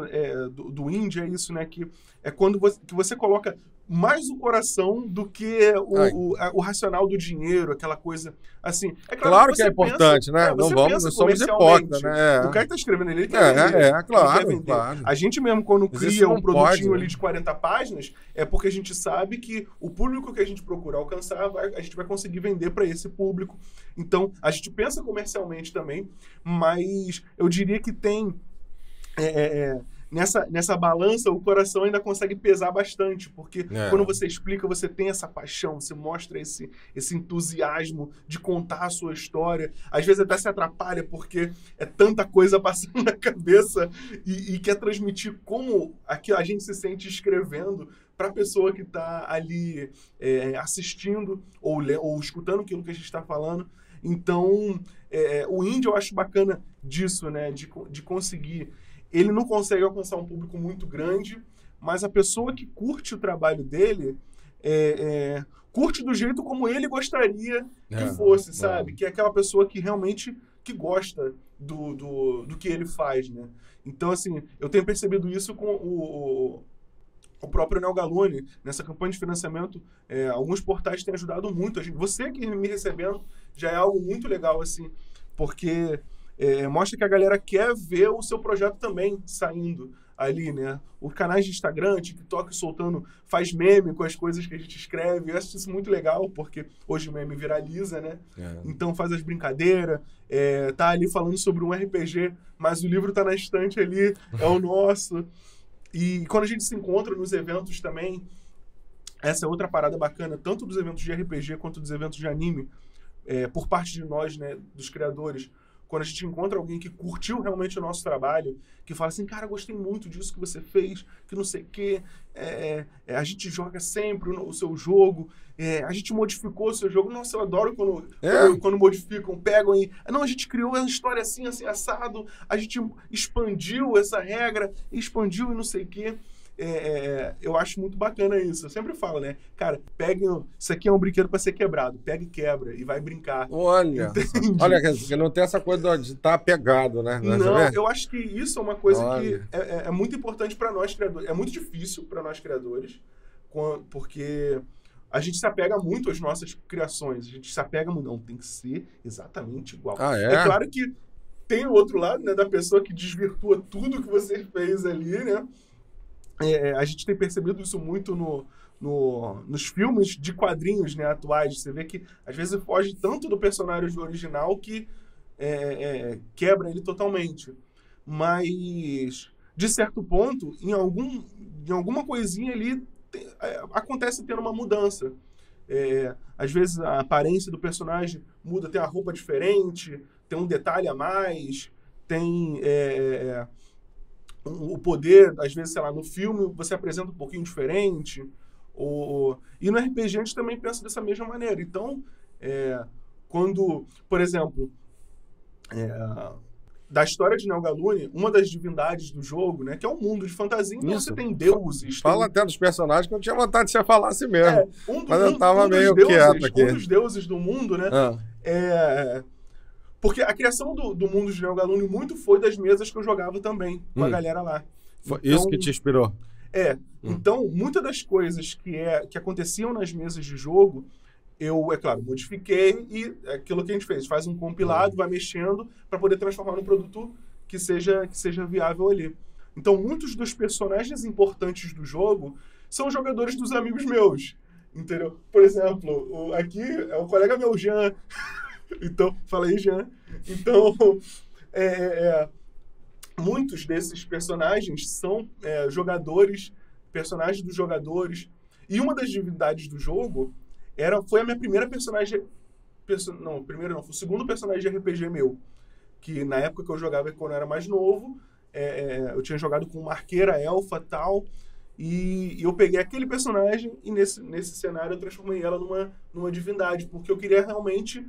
do indie, é isso, né? Que é quando você coloca mais o coração do que o racional do dinheiro, aquela coisa assim. Claro que é importante, né? Não somos hipócritas, né? O cara que tá escrevendo ele quer vender. Claro. A gente mesmo, quando cria um produtinho ali de 40 páginas, é porque a gente sabe que o público que a gente procura alcançar, a gente vai conseguir vender para esse público. Então, a gente pensa comercialmente também, mas eu diria que tem... Nessa balança, o coração ainda consegue pesar bastante, porque quando você explica, você tem essa paixão, você mostra esse entusiasmo de contar a sua história. Às vezes até se atrapalha, porque é tanta coisa passando na cabeça e quer transmitir como a gente se sente escrevendo para a pessoa que está ali assistindo ou escutando aquilo que a gente está falando. Então, o indie eu acho bacana disso, né? De conseguir... Ele não consegue alcançar um público muito grande, mas a pessoa que curte o trabalho dele curte do jeito como ele gostaria que fosse, sabe? Que é aquela pessoa que realmente que gosta do que ele faz, né? Então, assim, eu tenho percebido isso com O próprio Neo Galone, nessa campanha de financiamento, alguns portais têm ajudado muito a gente. Você aqui me recebendo já é algo muito legal, assim, porque mostra que a galera quer ver o seu projeto também saindo ali, né? Os canais de Instagram, TikTok soltando, faz meme com as coisas que a gente escreve. Eu acho isso muito legal, porque hoje o meme viraliza, né? Então faz as brincadeiras, tá ali falando sobre um RPG, mas o livro tá na estante ali, é o nosso. E quando a gente se encontra nos eventos também, essa é outra parada bacana, tanto dos eventos de RPG quanto dos eventos de anime, por parte de nós, né, dos criadores. Quando a gente encontra alguém que curtiu realmente o nosso trabalho, que fala assim, cara, gostei muito disso que você fez, que não sei o quê, a gente joga sempre o seu jogo, a gente modificou o seu jogo. Nossa, eu adoro quando modificam, pegam e... Não, a gente criou uma história assim, assim, assado, a gente expandiu essa regra, expandiu e não sei o quê. Eu acho muito bacana isso. Eu sempre falo, né? Cara, peguem... Isso aqui é um brinquedo para ser quebrado. Pega e quebra e vai brincar. Olha, olha que não tem essa coisa de estar apegado, né? Não, eu acho que isso é uma coisa que é muito importante para nós criadores. É muito difícil para nós criadores, porque a gente se apega muito às nossas criações. A gente se apega muito. Não, tem que ser exatamente igual. É claro que tem o outro lado, né? Da pessoa que desvirtua tudo que você fez ali, né? A gente tem percebido isso muito nos filmes de quadrinhos, né, atuais. Você vê que, às vezes, foge tanto do personagem original que quebra ele totalmente. Mas, de certo ponto, em alguma coisinha ali, acontece tendo uma mudança. Às vezes, a aparência do personagem muda, tem uma roupa diferente, tem um detalhe a mais, tem... o poder, às vezes, sei lá, no filme você apresenta um pouquinho diferente. E no RPG a gente também pensa dessa mesma maneira. Então, quando, por exemplo, da história de Neo Galone, uma das divindades do jogo, né, que é um mundo de fantasia, então você tem deuses. Fala até dos personagens que eu tinha vontade de você falasse mesmo. Mas eu tava meio quieto aqui. Um dos deuses do mundo, né? Porque a criação do mundo de Neo Galone muito foi das mesas que eu jogava também, com a galera lá. Foi então, isso que te inspirou? Então, muitas das coisas que aconteciam nas mesas de jogo, eu, claro, modifiquei e aquilo que a gente fez, faz um compilado, vai mexendo para poder transformar num produto que seja viável ali. Então, muitos dos personagens importantes do jogo são jogadores dos amigos meus, entendeu? Por exemplo, aqui é o colega meu, Jean. Então, fala aí, Jean. Então, muitos desses personagens são personagens dos jogadores. E uma das divindades do jogo foi a minha primeira personagem... Não, primeiro não, foi o segundo personagem de RPG meu. Que na época que eu jogava, quando eu era mais novo, eu tinha jogado com uma arqueira, elfa e tal. E eu peguei aquele personagem e nesse cenário eu transformei ela numa divindade. Porque eu queria realmente...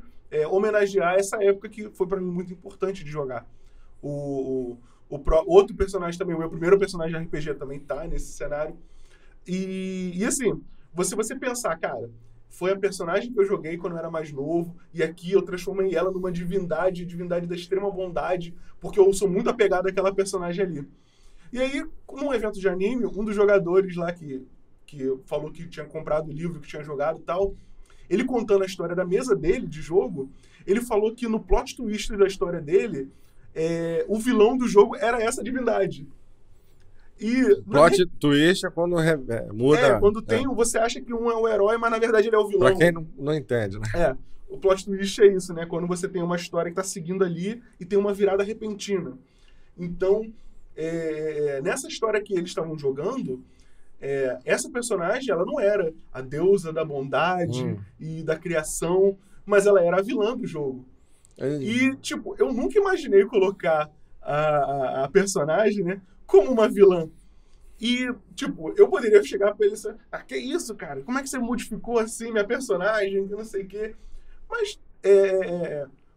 homenagear essa época que foi para mim muito importante de jogar. Outro personagem também, o meu primeiro personagem de RPG também tá nesse cenário. E assim, se você pensar, cara, foi a personagem que eu joguei quando eu era mais novo, e aqui eu transformei ela numa divindade da extrema bondade, porque eu sou muito apegado àquela personagem ali. E aí, num evento de anime, um dos jogadores lá que falou que tinha comprado o livro, que tinha jogado e tal, ele contando a história da mesa dele, de jogo, ele falou que no plot twist da história dele, o vilão do jogo era essa divindade. Plot twist é quando muda... quando você acha que um é o herói, mas na verdade ele é o vilão. Pra quem não entende, né? O plot twist é isso, né? Quando você tem uma história que tá seguindo ali e tem uma virada repentina. Então, nessa história que eles estavam jogando... essa personagem, ela não era a deusa da bondade e da criação, mas ela era a vilã do jogo. E, tipo, eu nunca imaginei colocar a personagem, né, como uma vilã. E, tipo, eu poderia chegar pra ele e dizer, que isso, cara? Como é que você modificou, assim, minha personagem, que não sei o quê? Mas,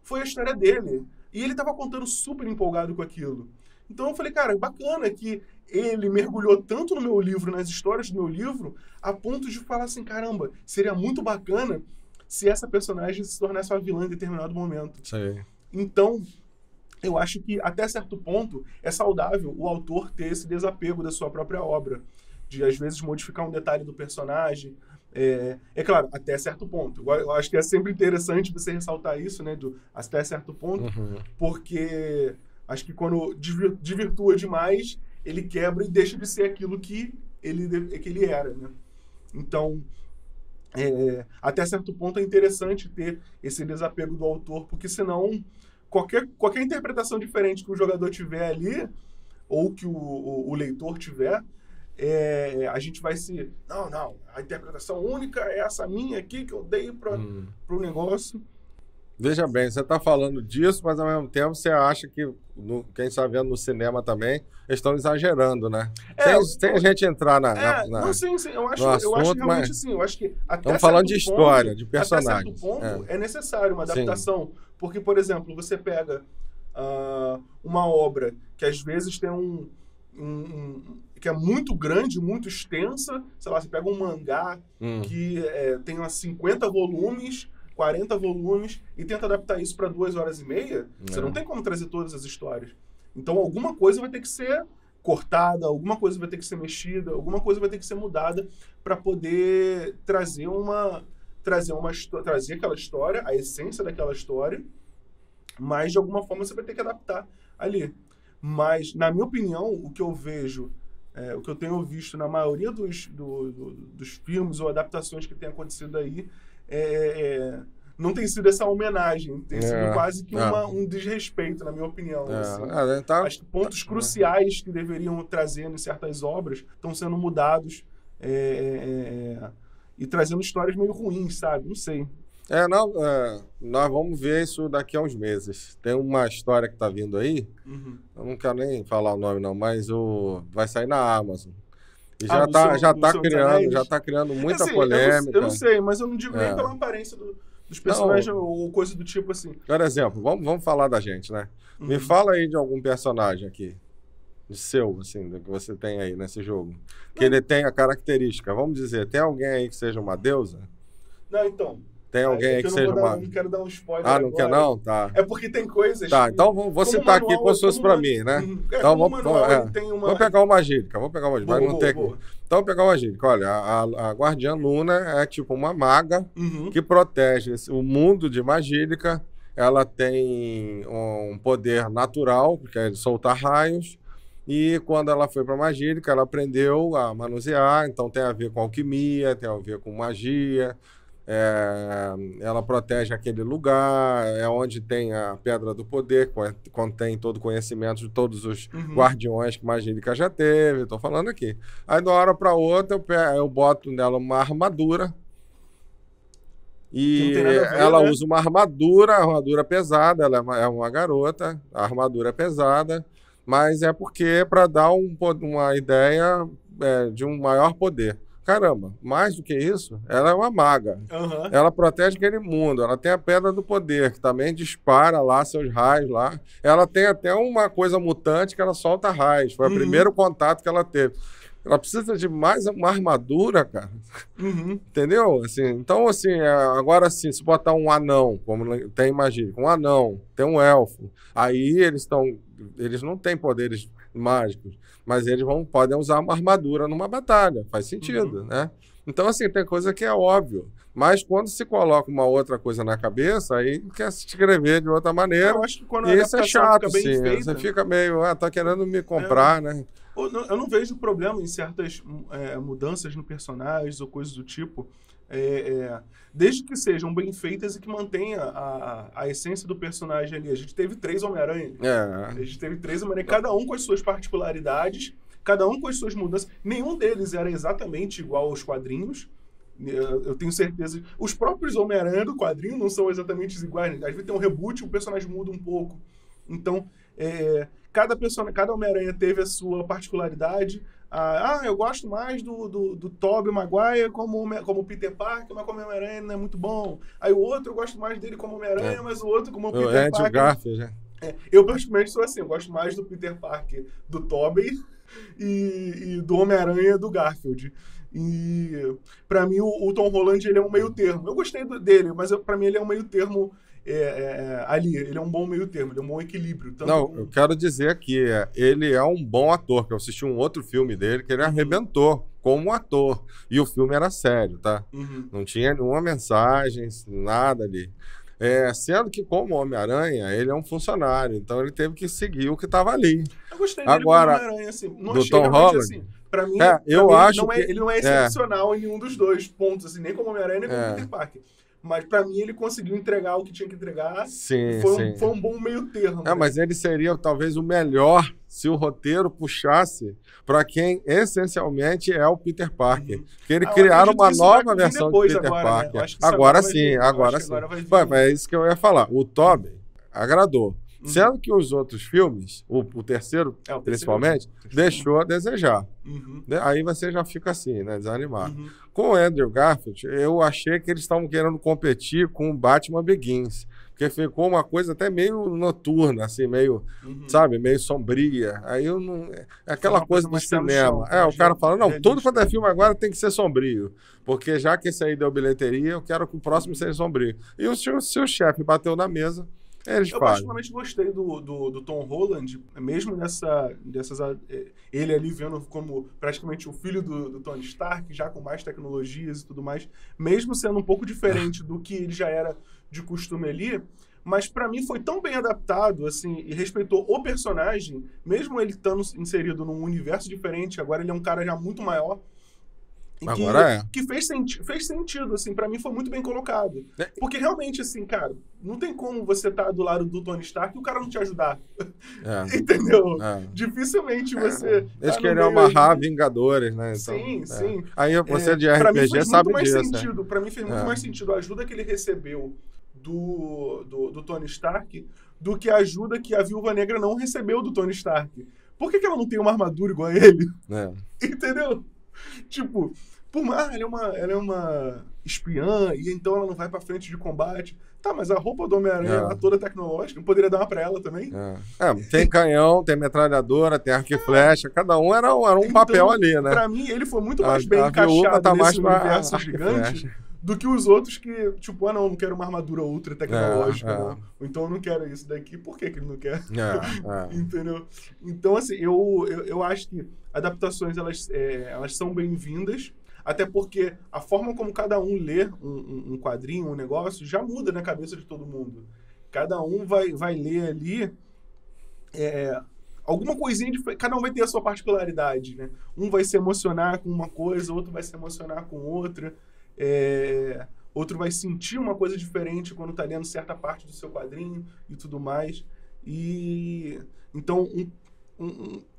foi a história dele. E ele tava contando super empolgado com aquilo. Então eu falei, cara, bacana que ele mergulhou tanto no meu livro, nas histórias do meu livro, a ponto de falar assim, caramba, seria muito bacana se essa personagem se tornasse uma vilã em determinado momento. Sim. Então, eu acho que, até certo ponto, é saudável o autor ter esse desapego da sua própria obra. de às vezes modificar um detalhe do personagem. É claro, até certo ponto. Eu acho que é sempre interessante você ressaltar isso, né, até certo ponto, porque acho que quando desvirtua demais, ele quebra e deixa de ser aquilo que ele era, né? Então, até certo ponto é interessante ter esse desapego do autor, porque senão qualquer interpretação diferente que o jogador tiver ali, ou que o leitor tiver, a gente vai se... Não, a interpretação única é essa minha aqui que eu dei para o negócio. Veja bem, você está falando disso, mas ao mesmo tempo você acha que, quem está vendo no cinema também, eles estão exagerando, né? Sem a gente entrar não, sim, eu acho realmente mas assim, eu acho que até estamos falando de história, de personagens. Até certo ponto é necessário uma adaptação, porque, por exemplo, você pega uma obra que às vezes tem que é muito grande, muito extensa, sei lá, você pega um mangá que tem umas 50 volumes, 40 volumes, e tenta adaptar isso para 2h30, você não tem como trazer todas as histórias. Então, alguma coisa vai ter que ser cortada, alguma coisa vai ter que ser mexida, alguma coisa vai ter que ser mudada para poder trazer aquela história, a essência daquela história, mas de alguma forma você vai ter que adaptar ali. Mas, na minha opinião, o que eu vejo, o que eu tenho visto na maioria dos filmes ou adaptações que tem acontecido aí, não tem sido essa homenagem, tem sido quase que um desrespeito, na minha opinião. Assim. Acho que pontos cruciais que deveriam trazer em certas obras estão sendo mudados e trazendo histórias meio ruins, sabe? Não sei. Nós vamos ver isso daqui a uns meses. Tem uma história que está vindo aí, eu não quero nem falar o nome não, mas vai sair na Amazon. E já está criando muita polêmica. Eu não sei, mas eu não digo nem pela aparência dos personagens ou coisa do tipo assim. Por exemplo, vamos falar da gente, né? Me fala aí de algum personagem aqui, de seu, assim, do que você tem aí nesse jogo. Que ele tem a característica, vamos dizer, tem alguém aí que seja uma deusa? Não, então... Tem alguém aí que seja uma... Não quero dar um spoiler não agora. quer não? Tá. É porque tem coisas... Tá, então vou citar aqui como se fosse pra mim, né? Então vamos pegar uma Magílica, mas não tem... Então vamos pegar uma Magílica. Olha, a Guardiã Luna é tipo uma maga que protege o mundo de Magílica. Ela tem um poder natural, que é de soltar raios. E quando ela foi para Magílica, ela aprendeu a manusear. Então tem a ver com alquimia, tem a ver com magia... ela protege aquele lugar, é onde tem a Pedra do Poder, que contém todo o conhecimento de todos os guardiões que Magílica já teve, estou falando aqui. Aí, de uma hora para outra, eu boto nela uma armadura, e ela usa uma armadura pesada, ela é uma garota, a armadura é pesada, mas é porque para dar uma ideia de um maior poder. Caramba, mais do que isso, ela é uma maga. Ela protege aquele mundo. Ela tem a Pedra do Poder, que também dispara lá seus raios lá. Ela tem até uma coisa mutante que ela solta raios. Foi o primeiro contato que ela teve. Ela precisa de mais uma armadura, cara. Entendeu? Assim, então, assim, agora assim, se botar um anão, como tem Magílica, um anão, tem um elfo, aí eles não têm poderes mágicos, mas eles podem usar uma armadura numa batalha. Faz sentido, né? Então, assim, tem coisa que é óbvio. Mas quando se coloca uma outra coisa na cabeça, aí quer se escrever de outra maneira. Eu acho que quando a isso é chato, fica bem feita, você fica meio, tá querendo me comprar, né? Eu não vejo problema em certas mudanças no personagem ou coisas do tipo, desde que sejam bem feitas e que mantenha a essência do personagem ali. A gente teve 3 Homem-Aranha. A gente teve 3 Homem-Aranha, cada um com as suas particularidades, cada um com as suas mudanças. Nenhum deles era exatamente igual aos quadrinhos. Eu tenho certeza. Os próprios Homem-Aranha do quadrinho não são exatamente iguais. Às vezes tem um reboot e o personagem muda um pouco. Então, cada Homem-Aranha teve a sua particularidade. Eu gosto mais do Tobey Maguire como Peter Parker, mas como Homem-Aranha não é muito bom. Aí o outro eu gosto mais dele como Homem-Aranha, mas o outro como Peter Parker. Garfield, eu particularmente sou assim, eu gosto mais do Peter Parker do Tobey e do Homem-Aranha do Garfield. E pra mim o Tom Holland ele é um meio termo. Eu gostei dele, mas pra mim ele é um meio termo ali. Ele é um bom meio termo, ele é um bom equilíbrio. Eu quero dizer que ele é um bom ator, que eu assisti um outro filme dele que ele arrebentou. como ator. E o filme era sério, tá? Uhum. Não tinha nenhuma mensagem, nada ali. Sendo que, como Homem-Aranha, ele é um funcionário, então ele teve que seguir o que estava ali. Eu gostei dele Agora, como Homem-Aranha, assim. Não do achei Tom realmente Holland, assim. Pra mim, eu pra mim, acho ele não é excepcional em nenhum dos dois pontos, assim, nem como Homem-Aranha, nem como Peter Parker. Mas pra mim ele conseguiu entregar o que tinha que entregar. Sim, Foi um bom meio termo. Né? Mas ele seria talvez o melhor se o roteiro puxasse para quem essencialmente é o Peter Parker. Porque ele criaram uma nova versão de Peter Parker. Né? Agora sim, agora sim. É isso que eu ia falar. O Tobey agradou. Sendo que os outros filmes, o terceiro, principalmente, deixou a desejar. Aí você já fica assim, né, desanimado. Com o Andrew Garfield, eu achei que eles estavam querendo competir com o Batman Begins. Porque ficou uma coisa até meio noturna, assim, meio, sabe, meio sombria. Aí eu não... É aquela coisa do cinema. O cara fala, não, tudo quanto é filme agora tem que ser sombrio. Porque já que esse aí deu bilheteria, eu quero que o próximo seja sombrio. E se o chefe bateu na mesa... Eu particularmente gostei do Tom Holland, mesmo ele ali vendo como praticamente o filho do Tony Stark, já com mais tecnologias e tudo mais, mesmo sendo um pouco diferente do que ele já era de costume ali, mas pra mim foi tão bem adaptado, assim, e respeitou o personagem, mesmo ele estando inserido num universo diferente, agora ele é um cara já muito maior, que fez sentido, assim, pra mim foi muito bem colocado. Porque realmente, assim, cara, não tem como você estar do lado do Tony Stark e o cara não te ajudar. Entendeu? Dificilmente você... Eles queriam amarrar Vingadores, né? Então, sim. Aí você de RPG sabe disso. Pra mim fez muito mais sentido a ajuda que ele recebeu do Tony Stark do que a ajuda que a Viúva Negra não recebeu do Tony Stark. Por que ela não tem uma armadura igual a ele? Entendeu? Tipo... ela é uma espiã e então ela não vai pra frente de combate. Tá, mas a roupa do Homem-Aranha é toda tecnológica, não poderia dar uma pra ela também? Tem canhão, tem metralhadora, tem arco e flecha, cada um era um papel ali, né? Pra mim, ele foi muito mais bem encaixado nesse universo gigante do que os outros que, tipo, não quero uma armadura ultra tecnológica, não. Ou então eu não quero isso daqui, por que ele não quer? Entendeu? Então, assim, eu acho que adaptações, elas são bem-vindas, até porque a forma como cada um lê um quadrinho, um negócio, já muda na cabeça de todo mundo. Cada um vai ler ali alguma coisinha diferente. Cada um vai ter a sua particularidade, né? Um vai se emocionar com uma coisa, outro vai se emocionar com outra. Outro vai sentir uma coisa diferente quando tá lendo certa parte do seu quadrinho e tudo mais. E então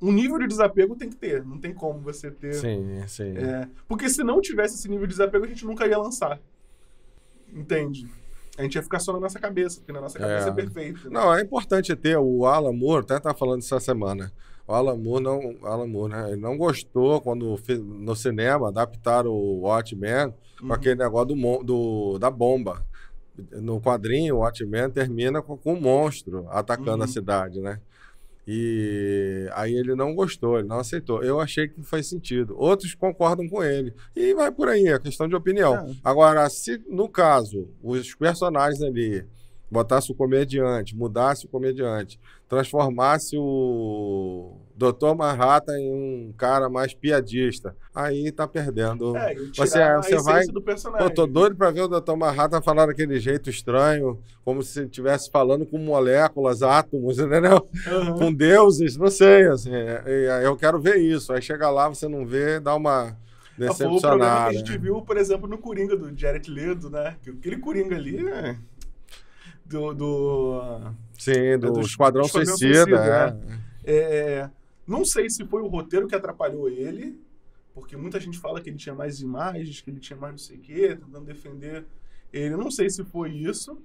um nível de desapego tem que ter. Não tem como você ter... Sim. Porque se não tivesse esse nível de desapego, a gente nunca ia lançar. Entende? A gente ia ficar só na nossa cabeça, porque na nossa cabeça é perfeito. Né? Não, é importante ter o Alan Moore, até tá falando isso essa semana. O Alan Moore, né? Ele não gostou quando no cinema adaptaram o Watchmen com aquele negócio da bomba. No quadrinho, o Watchmen termina com um monstro atacando a cidade, né? E aí ele não gostou, ele não aceitou. Eu achei que faz sentido. Outros concordam com ele. E vai por aí, é questão de opinião. Agora, se no caso, os personagens ali botasse o comediante, mudasse o comediante, transformasse o Dr. Manhattan em um cara mais piadista, aí tá perdendo. Você vai do personagem. Tô doido pra ver o Dr. Manhattan falar daquele jeito estranho, como se estivesse falando com moléculas, átomos, entendeu? Com deuses, não sei, assim. Eu quero ver isso. Aí chega lá, você não vê, dá uma decepcionada. Foi o problema que a gente viu, por exemplo, no Coringa do Jared Leto, né? Aquele Coringa ali, né? do Esquadrão Suicida. Né? Não sei se foi o roteiro que atrapalhou ele, porque muita gente fala que ele tinha mais imagens, que ele tinha mais não sei o quê, tentando defender ele. Não sei se foi isso,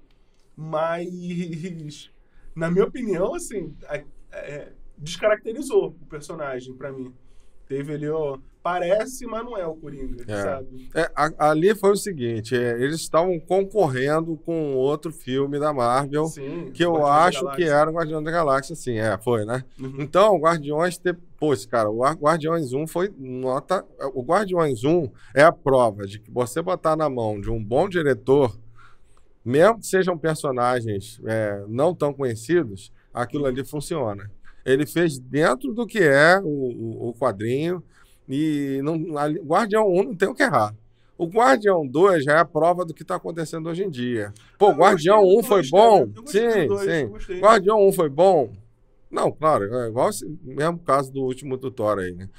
mas, na minha opinião, assim, descaracterizou o personagem pra mim. Teve ali, parece, mas não é o Coringa, sabe? Ali foi o seguinte, eles estavam concorrendo com outro filme da Marvel, que eu acho que era o Guardiões da Galáxia, sim, foi, né? Então, o Guardiões, o Guardiões 1 foi nota... O Guardiões 1 é a prova de que você botar na mão de um bom diretor, mesmo que sejam personagens não tão conhecidos, aquilo ali funciona. Ele fez dentro do que é o quadrinho, E Guardião 1 não tem o que errar. O Guardião 2 já é a prova do que está acontecendo hoje em dia. Pô, Guardião 1 foi bom? Sim. Guardião 1 foi bom? Não, claro, é igual esse mesmo caso do último do Thor aí, né?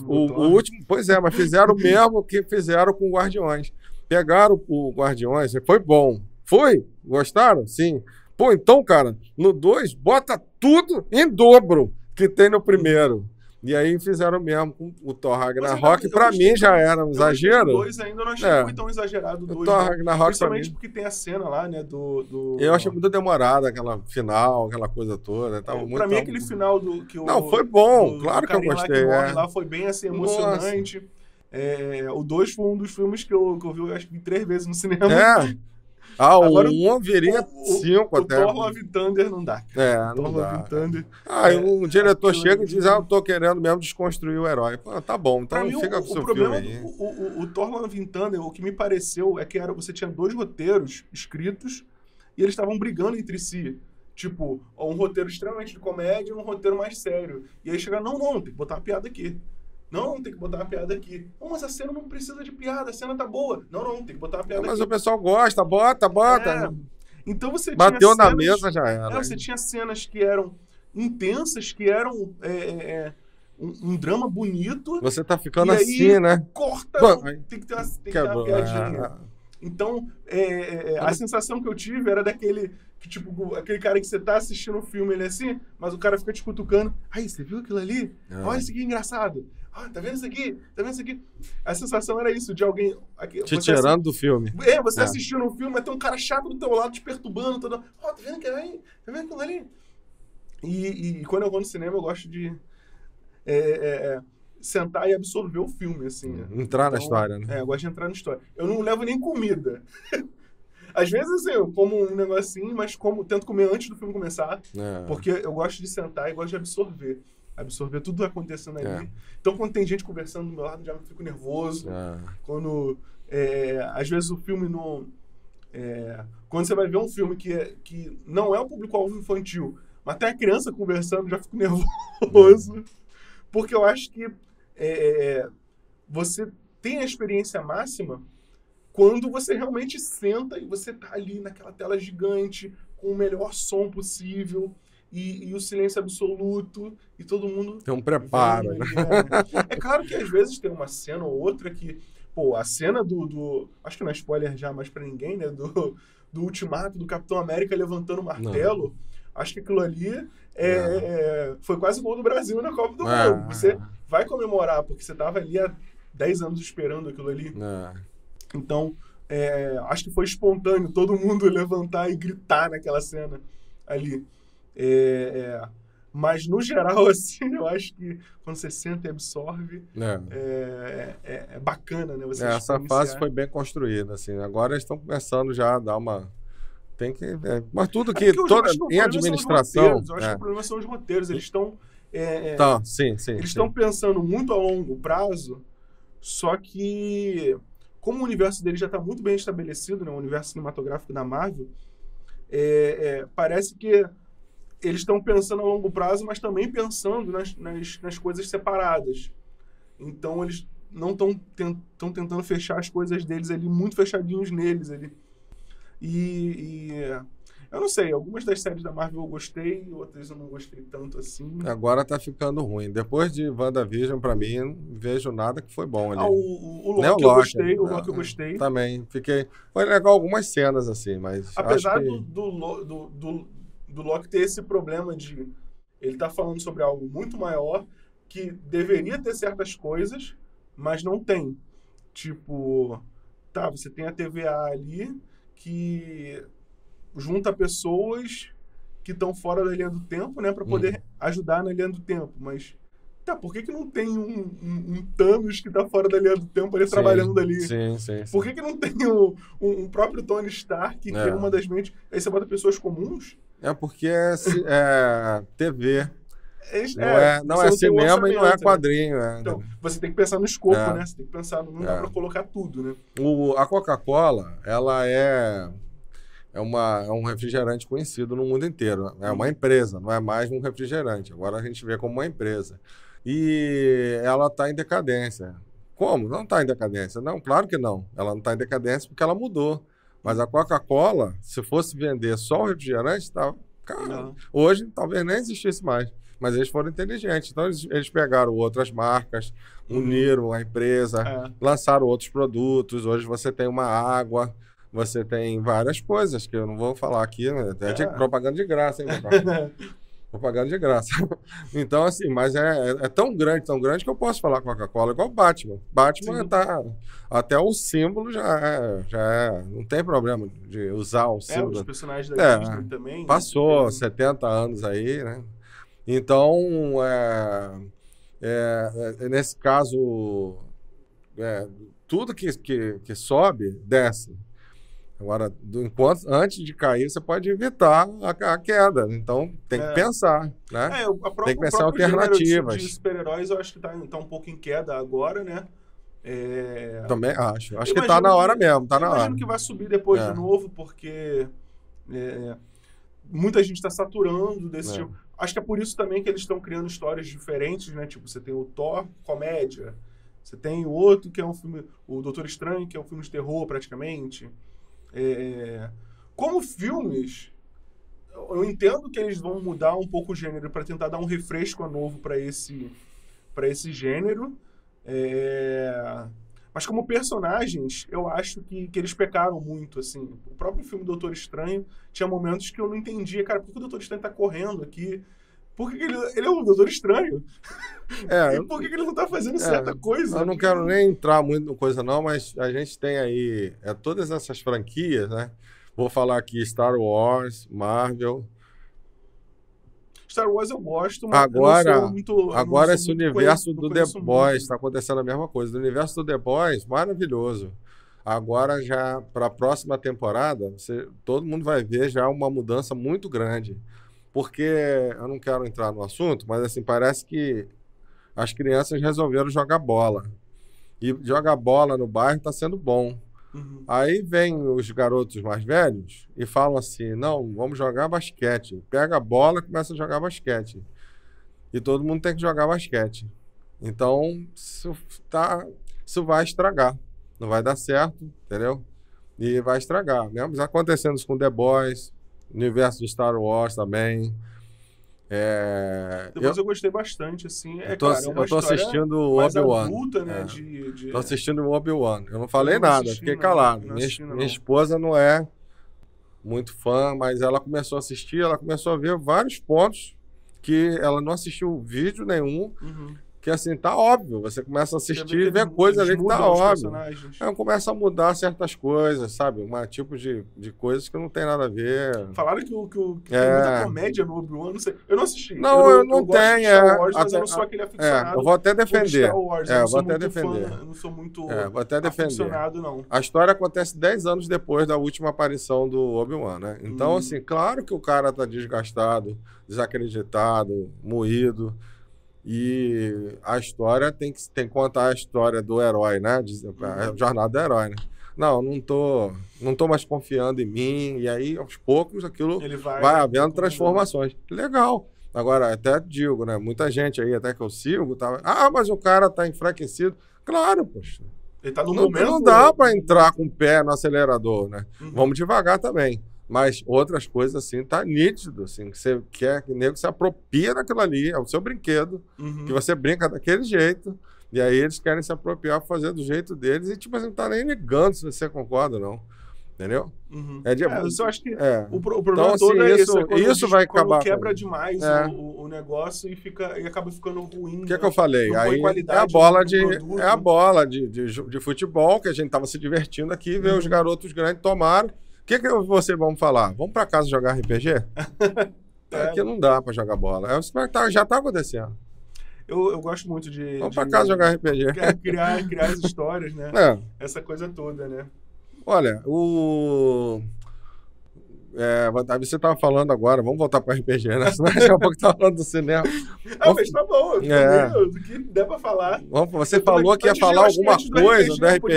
O último, pois é, mas fizeram o mesmo que fizeram com o Guardiões. Pegaram o Guardiões, foi bom. Foi? Gostaram? Sim. Pô, então, cara, no 2, bota tudo em dobro que tem no primeiro. E aí fizeram mesmo com o Thor Ragnarok. Pra mim já era um exagero. O 2 ainda eu não achei que foi tão exagerado. O Thor Ragnarok, principalmente porque tem a cena lá, né, Eu achei muito demorada aquela final, aquela coisa toda. Tava muito, pra mim, aquele final Não, foi bom. Claro que eu gostei. Lá foi bem, assim, emocionante. O 2 foi um dos filmes que eu vi, eu acho que 3 vezes no cinema. Agora, o 1 viria 5 até. O Thor Love Thunder não dá. Não dá. O diretor chega e diz, eu tô querendo mesmo desconstruir o herói. Pô, tá bom, então fica com o seu filme aí. O Thor Love Thunder, o que me pareceu é que você tinha 2 roteiros escritos e eles estavam brigando entre si. Tipo, um roteiro extremamente de comédia e um roteiro mais sério. E aí chega, não, tem que botar uma piada aqui. Não, tem que botar uma piada aqui. Não, mas a cena não precisa de piada, a cena tá boa. Não, tem que botar uma piada aqui. Mas o pessoal gosta, bota. Então você bateu tinha na mesa, já era. Você tinha cenas que eram intensas, que eram um drama bonito. Você tá ficando assim, né? Corta, tem que ter uma piadinha. Então, a sensação que eu tive era daquele... Que, tipo, aquele cara que você tá assistindo o filme, ele é assim, mas o cara fica te cutucando. Aí, você viu aquilo ali? Olha isso aqui, engraçado. Tá vendo isso aqui? Tá vendo isso aqui? A sensação era isso, de alguém... Te tirando do filme. Você assistindo um filme, mas tem um cara chato do teu lado, te perturbando. Tá vendo que aí? Tá vendo aquilo ali? E quando eu vou no cinema, eu gosto de sentar e absorver o filme, assim. Entrar na história, né? Eu gosto de entrar na história. Eu não levo nem comida. Às vezes, assim, eu como um negocinho, mas tento comer antes do filme começar, porque eu gosto de sentar e gosto de absorver. Absorver tudo acontecendo ali. Então, quando tem gente conversando do meu lado, já fico nervoso. Quando, às vezes, o filme não... quando você vai ver um filme que não é o público-alvo infantil, mas tem a criança conversando, já fico nervoso. Porque eu acho que você tem a experiência máxima quando você realmente senta e você tá ali naquela tela gigante, com o melhor som possível, e o silêncio absoluto, e todo mundo... Tem um preparo. Né? É claro que às vezes tem uma cena ou outra que... Pô, a cena acho que não é spoiler já mais pra ninguém, né? Do ultimato do Capitão América levantando o martelo. Acho que aquilo ali foi quase o gol do Brasil na Copa do Mundo. Você vai comemorar, porque você tava ali há 10 anos esperando aquilo ali. Então, acho que foi espontâneo todo mundo levantar e gritar naquela cena ali. Mas, no geral, assim, eu acho que quando você senta e absorve, é bacana, né? Você essa fase foi bem construída, assim. Agora eles estão começando já a dar uma... Tem que... mas tudo que... em administração... Eu acho que o problema são os roteiros. Eles estão... sim. Eles estão pensando muito a longo prazo, só que... Como o universo dele já está muito bem estabelecido, né, o universo cinematográfico da Marvel, parece que eles estão pensando a longo prazo, mas também pensando nas coisas separadas. Então, eles não estão tentando fechar as coisas deles ali, muito fechadinhos neles ali. Eu não sei, algumas das séries da Marvel eu gostei, outras eu não gostei tanto assim. Agora tá ficando ruim. Depois de WandaVision, pra mim, não vejo nada que foi bom ali. O Loki eu gostei, eu gostei. Também, foi legal algumas cenas assim, mas... Apesar do Loki ter esse problema de... Ele tá falando sobre algo muito maior, que deveria ter certas coisas, mas não tem. Tipo, você tem a TVA ali, que... junta pessoas que estão fora da linha do tempo, né? Pra poder ajudar na linha do tempo. Mas, por que não tem um Thanos que tá fora da linha do tempo ali trabalhando ali? Sim. Por que não tem um próprio Tony Stark, que é uma das mentes... Aí você bota pessoas comuns? Porque é TV. Não é cinema e não é quadrinho. Então, você tem que pensar no escopo, né? Você tem que pensar... Não dá pra colocar tudo, né? A Coca-Cola, ela é um refrigerante conhecido no mundo inteiro. É uma empresa, não é mais um refrigerante. Agora a gente vê como uma empresa. e ela está em decadência. Como? Não está em decadência. Não, claro que não. Ela não está em decadência porque ela mudou. Mas a Coca-Cola, se fosse vender só o refrigerante, tava, cara, hoje talvez nem existisse mais. Mas eles foram inteligentes. Então, eles pegaram outras marcas, uniram a empresa, lançaram outros produtos. Hoje você tem uma água, você tem várias coisas que eu não vou falar aqui, né? É de propaganda de graça, hein, propaganda de graça. Então, assim, mas é tão grande que eu posso falar Coca-Cola igual Batman. Batman tá... Até o símbolo já não tem problema de usar o símbolo. Os personagens da Disney também. Passou 70 anos aí, né? Então, nesse caso, tudo que sobe, desce. Agora, antes de cair, você pode evitar a queda. Então, tem que pensar, né? Tem que pensar alternativas. De super-heróis, eu acho que tá um pouco em queda agora, né? Também acho. Acho que tá na hora mesmo, tá na hora. Imagino que vai subir depois de novo, porque muita gente está saturando desse tipo. Acho que é por isso também que eles estão criando histórias diferentes, né? Tipo, você tem o Thor, comédia. Você tem o outro, que é um filme... O Doutor Estranho, que é um filme de terror, praticamente. Como filmes, eu entendo que eles vão mudar um pouco o gênero para tentar dar um refresco novo para esse gênero. Mas como personagens, eu acho que eles pecaram muito, assim. O próprio filme Doutor Estranho tinha momentos que eu não entendia, cara, por que o Doutor Estranho tá correndo aqui? Por que ele é um Doutor Estranho? E por que ele não tá fazendo certa coisa? Eu não quero nem entrar muito em coisa não, mas a gente tem aí todas essas franquias, né? Vou falar aqui Star Wars, Marvel. Star Wars eu gosto, mas agora esse universo do The Boys está acontecendo a mesma coisa. O universo do The Boys, maravilhoso. Agora já para a próxima temporada, todo mundo vai ver já uma mudança muito grande. Porque eu não quero entrar no assunto, mas assim, parece que as crianças resolveram jogar bola. E jogar bola no bairro está sendo bom. Aí vem os garotos mais velhos e falam assim, não, vamos jogar basquete. Pega a bola e começa a jogar basquete. E todo mundo tem que jogar basquete. Então, isso vai estragar. Não vai dar certo, entendeu? E vai estragar. Mesmo acontecendo isso com The Boys, universo de Star Wars também. Depois eu gostei bastante, assim. Eu tô assistindo o Obi-Wan. Né, Tô assistindo o Obi-Wan. Eu não falei nada, fiquei calado. Minha esposa não é muito fã, mas ela começou a assistir, ela começou a ver vários pontos que ela não assistiu vídeo nenhum. Que assim, tá óbvio. Você começa a assistir e ver coisa ali que tá óbvio. Aí começa a mudar certas coisas, sabe? Um tipo de coisas que não tem nada a ver. Falaram que tem muita comédia no Obi-Wan, não sei. Eu não assisti. Não, eu não tenho. Star Wars, mas eu não sou aquele aficionado. Eu vou até defender. Star Wars. Eu vou até defender. Eu não sou muito vou até defender. aficionado, não. A história acontece 10 anos depois da última aparição do Obi-Wan, né? Então, assim, claro que o cara tá desgastado, desacreditado, moído. E a história tem que contar a história do herói, né? A jornada do herói, né? Não tô mais confiando em mim. E aí, aos poucos, aquilo vai havendo transformações. Legal. Agora, até digo, né? Muita gente aí, até que eu sigo, mas o cara tá enfraquecido. Claro, poxa. Ele tá no momento... Não dá para entrar com o pé no acelerador, né? Vamos devagar também. Mas outras coisas, assim, tá nítido, assim, que você quer que o nego se apropria daquilo ali, é o seu brinquedo, que você brinca daquele jeito, e aí eles querem se apropriar, fazer do jeito deles, e tipo assim, não tá nem ligando se você concorda ou não, entendeu? Eu só acho que o problema então, todo assim, é isso vai acabar quebra demais o negócio e acaba ficando ruim. O que eu falei? Aí é a bola de futebol, que a gente tava se divertindo aqui, ver os garotos grandes tomaram. O que vocês vão falar? Vamos para casa jogar RPG? Aqui não dá para jogar bola. Já está acontecendo. Eu gosto muito de... Vamos para casa jogar RPG. Criar as histórias, né? Essa coisa toda, né? Olha, você estava falando agora, vamos voltar para RPG, né? Senão daqui a pouco estava falando do cinema. Mas tá bom, do que der para falar. Você falou que ia falar alguma coisa do RPG.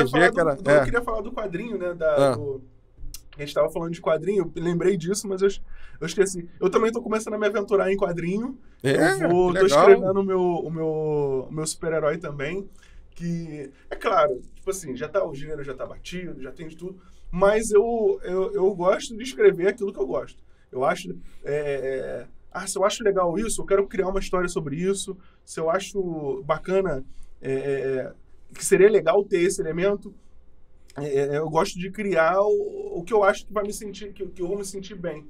Eu queria falar do quadrinho, né? A gente tava falando de quadrinho, eu lembrei disso, mas eu esqueci. Eu também tô começando a me aventurar em quadrinho. Tô escrevendo o meu super-herói também, que, é claro, tipo assim, o gênero já tá batido, já tem de tudo, mas eu gosto de escrever aquilo que eu gosto. Eu acho, se eu acho legal isso, eu quero criar uma história sobre isso. Se eu acho bacana, que seria legal ter esse elemento, eu gosto de criar o que eu acho que vai me sentir, que eu vou me sentir bem.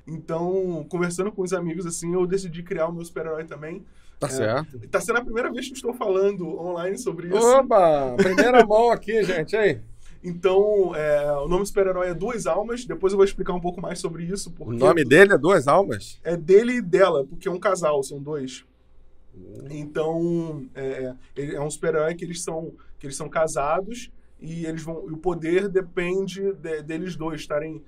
Então, conversando com os amigos, assim, eu decidi criar o meu super-herói também. Tá certo. Tá sendo a primeira vez que estou falando online sobre isso. Oba! Primeira mão aqui, gente, aí. Então, o nome do super-herói é Duas Almas. Depois eu vou explicar um pouco mais sobre isso. O nome dele é Duas Almas? É dele e dela, porque é um casal, são dois. Então, é um super-herói que eles são casados e o poder depende deles dois estarem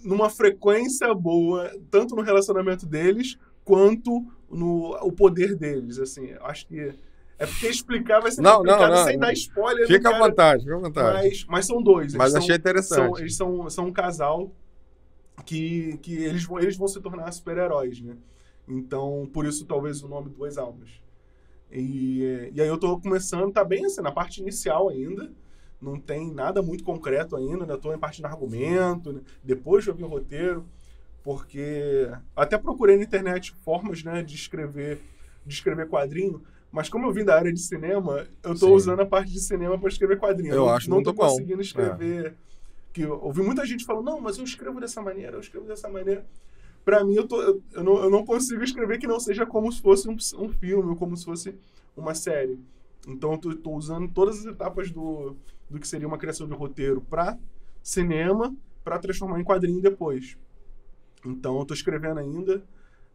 numa frequência boa, tanto no relacionamento deles quanto o poder deles. Assim, acho que porque explicar vai ser complicado sem dar spoiler. Fica à vontade, fica à vontade. Mas são dois. Mas achei interessante. Eles são um casal que eles vão se tornar super-heróis, né? Então, por isso, talvez, o nome Duas Almas. E aí eu tô começando, tá bem assim, na parte inicial ainda. Não tem nada muito concreto ainda tô em parte de argumento, né? Depois de ouvir o roteiro, porque até procurei na internet formas, né, de escrever quadrinho, mas como eu vim da área de cinema, eu tô usando a parte de cinema para escrever quadrinho. Eu acho não muito tô bom. conseguindo escrever. Que eu ouvi muita gente falando, não, mas eu escrevo dessa maneira. Para mim, eu não consigo escrever que não seja como se fosse um filme, ou como se fosse uma série. Então, eu tô usando todas as etapas do que seria uma criação de roteiro para cinema, para transformar em quadrinho depois. Então, eu tô escrevendo ainda.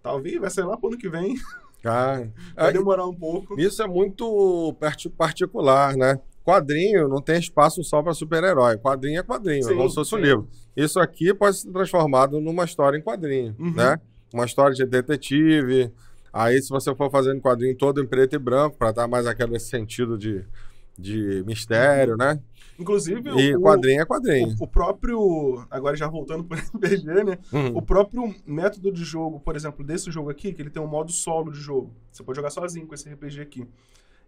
Talvez vai sair lá pro ano que vem. Vai demorar um pouco. Isso é muito particular, né? Quadrinho não tem espaço só para super-herói. Quadrinho é quadrinho, é como se fosse um livro. Isso aqui pode ser transformado numa história em quadrinho, né? Uma história de detetive. Aí, se você for fazendo quadrinho todo em preto e branco, para dar mais aquele sentido de mistério, né? Inclusive, quadrinho é quadrinho. O próprio, agora já voltando para o RPG, né? O próprio método de jogo, por exemplo, desse jogo aqui, que ele tem um modo solo de jogo. Você pode jogar sozinho com esse RPG aqui.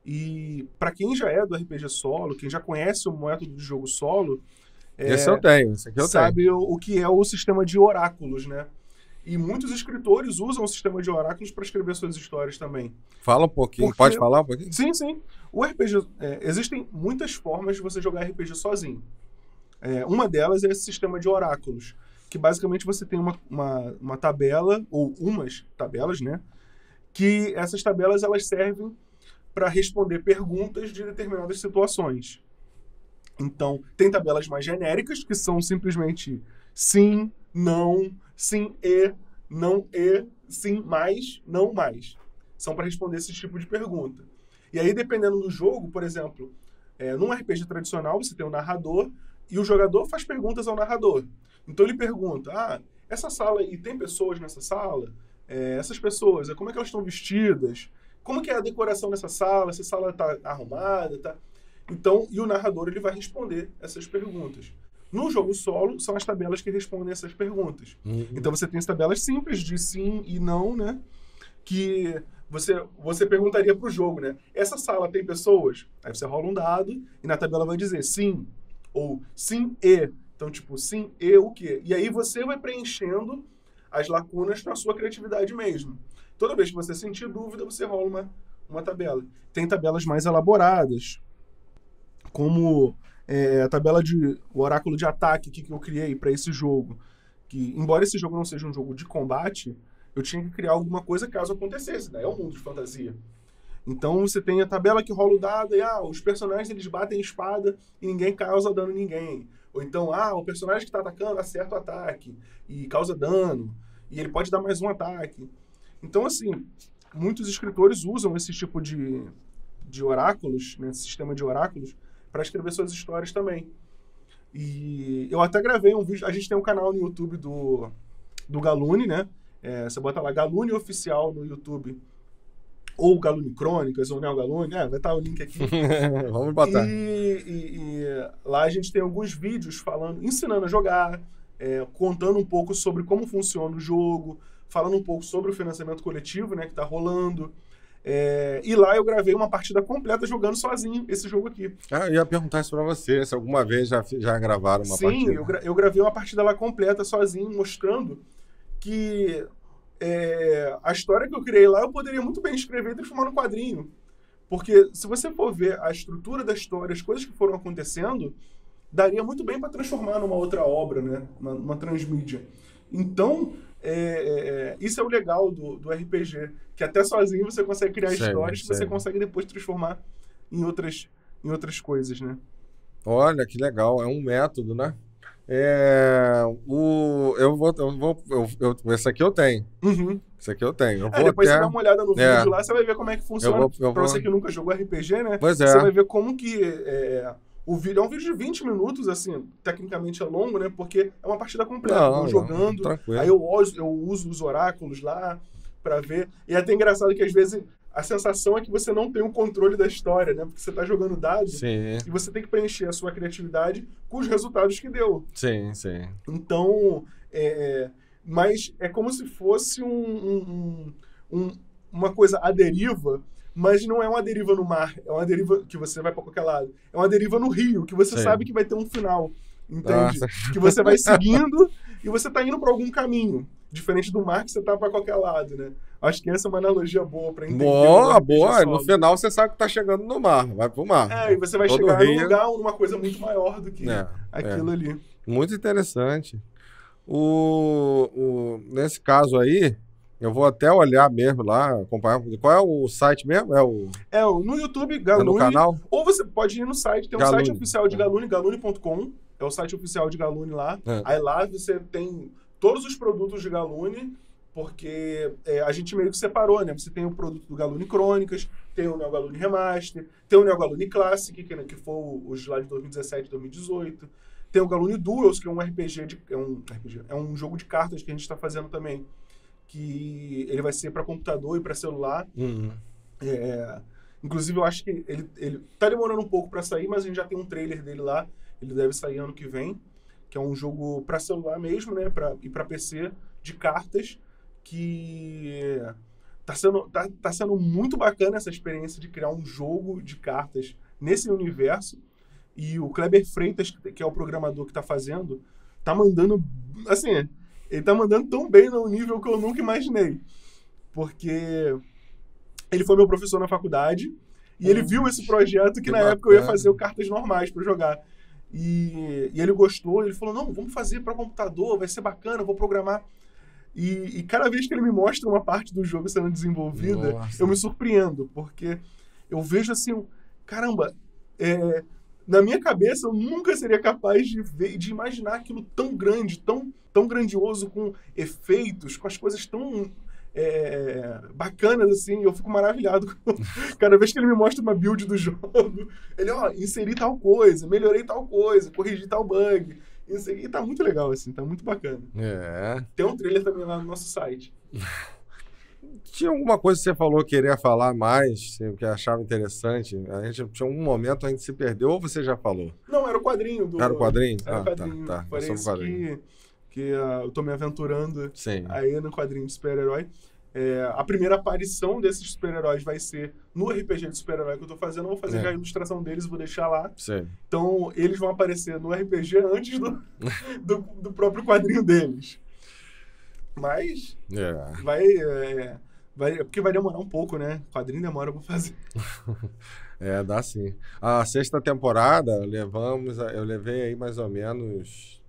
E para quem já é do RPG solo, quem já conhece o método de jogo solo... Esse eu tenho, esse aqui eu sabe o que é o sistema de oráculos, né? E muitos escritores usam o sistema de oráculos para escrever suas histórias também. Fala um pouquinho, pode falar um pouquinho? Sim. O RPG, existem muitas formas de você jogar RPG sozinho. Uma delas é esse sistema de oráculos, que basicamente você tem uma tabela, ou umas tabelas, né? Que essas tabelas elas servem para responder perguntas de determinadas situações. Então, tem tabelas mais genéricas, que são simplesmente sim, não, sim e, não e, sim mais, não mais. São para responder esse tipo de pergunta. E aí, dependendo do jogo, por exemplo, num RPG tradicional, você tem um narrador e o jogador faz perguntas ao narrador. Então, ele pergunta, essa sala, e tem pessoas nessa sala? Essas pessoas, como é que elas estão vestidas? Como que é a decoração dessa sala? Essa sala está arrumada? Tá? Então, e o narrador ele vai responder essas perguntas. No jogo solo, são as tabelas que respondem essas perguntas. Então, você tem as tabelas simples de sim e não, né? Que você perguntaria para o jogo, né? Essa sala tem pessoas? Aí você rola um dado e na tabela vai dizer sim ou sim e. Então, tipo, sim e o quê? E aí você vai preenchendo as lacunas na sua criatividade mesmo. Toda vez que você sentir dúvida, você rola uma tabela. Tem tabelas mais elaboradas, como a tabela o oráculo de ataque que eu criei para esse jogo. Que, embora esse jogo não seja um jogo de combate, eu tinha que criar alguma coisa caso acontecesse, né? É um mundo de fantasia. Então você tem a tabela que rola o dado e os personagens eles batem espada e ninguém causa dano a ninguém. Ou então, o personagem que está atacando acerta o ataque e causa dano. E ele pode dar mais um ataque. Então, assim, muitos escritores usam esse tipo de oráculos, né, esse sistema de oráculos, para escrever suas histórias também. E eu até gravei um vídeo, a gente tem um canal no YouTube do Galune, né? Você bota lá, Galune Oficial no YouTube. ou Galune Crônicas, ou Neo Galune, vai estar o link aqui. Vamos botar. E lá a gente tem alguns vídeos falando, ensinando a jogar, contando um pouco sobre como funciona o jogo, falando um pouco sobre o financiamento coletivo, né, que está rolando. E lá eu gravei uma partida completa jogando sozinho esse jogo aqui. Eu ia perguntar isso pra você, se alguma vez já gravaram uma partida. Sim, eu gravei uma partida lá completa sozinho, mostrando que a história que eu criei lá eu poderia muito bem escrever e transformar no quadrinho. Porque se você for ver a estrutura da história, as coisas que foram acontecendo, daria muito bem para transformar numa outra obra, né? Uma transmídia. Então, isso é o legal do RPG, que até sozinho você consegue criar histórias que você consegue depois transformar em outras coisas, né? Olha, que legal. É um método, né? Esse aqui eu tenho. Uhum. Esse aqui eu tenho. Depois você dá uma olhada no vídeo lá, você vai ver como é que funciona. Pra você que nunca jogou RPG, né? Pois é. Você vai ver como que o vídeo é um vídeo de 20 minutos, assim, tecnicamente é longo, né? Porque é uma partida completa. Eu jogando, tranquilo. Aí eu uso os oráculos lá pra ver. E é até engraçado que às vezes a sensação é que você não tem o controle da história, né? Porque você tá jogando dados e você tem que preencher a sua criatividade com os resultados que deu. Sim. Então, mas é como se fosse uma coisa à deriva, mas não é uma deriva no mar, é uma deriva que você vai para qualquer lado. É uma deriva no rio, que você sabe que vai ter um final, entende? Nossa. Que você vai seguindo e você tá indo para algum caminho, diferente do mar que você tá para qualquer lado, né? Acho que essa é uma analogia boa para entender. Boa. No final você sabe que tá chegando no mar, vai pro mar. E você vai chegar num lugar, numa coisa muito maior do que aquilo ali. Muito interessante. Nesse caso aí, eu vou até olhar mesmo lá, acompanhar. Qual é o site mesmo? No YouTube, Galune. No canal? Ou você pode ir no site, tem um site oficial de Galune, galune.com. É o site oficial de Galune lá. Aí lá você tem todos os produtos de Galune, porque a gente meio que separou, né? Você tem o produto do Galune Crônicas, tem o Neo Galune Remaster, tem o Neo Galune Classic, que foi os lá de 2017 e 2018. Tem o Galune Duels, que é um RPG, é um jogo de cartas que a gente está fazendo também, que ele vai ser para computador e para celular. Inclusive, eu acho que ele tá demorando um pouco para sair, mas a gente já tem um trailer dele lá. Ele deve sair ano que vem, que é um jogo para celular mesmo, né? E para PC, de cartas, que tá sendo muito bacana essa experiência de criar um jogo de cartas nesse universo. E o Kleber Freitas, que é o programador que tá fazendo, tá mandando, assim, ele tá mandando tão bem no nível que eu nunca imaginei. Porque ele foi meu professor na faculdade e ele viu esse projeto que na época eu ia fazer o cartas normais para jogar. E ele gostou, ele falou, não, vamos fazer para computador, vai ser bacana, eu vou programar. E cada vez que ele me mostra uma parte do jogo sendo desenvolvida, eu me surpreendo, porque eu vejo assim, caramba, na minha cabeça eu nunca seria capaz de imaginar aquilo tão grande, tão grandioso, com efeitos, com as coisas tão bacanas, assim. Eu fico maravilhado cada vez que ele me mostra uma build do jogo. Ele, inseri tal coisa, melhorei tal coisa, corrigi tal bug. E tá muito legal, assim, tá muito bacana. Tem um trailer também lá no nosso site. Tinha alguma coisa que você falou que queria falar mais, que achava interessante? A gente tinha um momento a gente se perdeu, ou você já falou? Não, era o quadrinho. Era o quadrinho? Era o quadrinho. Tá. Parece que eu tô me aventurando aí no quadrinho de super-herói. A primeira aparição desses super-heróis vai ser no RPG de super-herói que eu tô fazendo. Eu vou fazer já a ilustração deles, vou deixar lá. Então, eles vão aparecer no RPG antes do próprio quadrinho deles. Mas porque vai demorar um pouco, né? O quadrinho demora pra fazer. Dá sim. A sexta temporada, eu levei aí mais ou menos,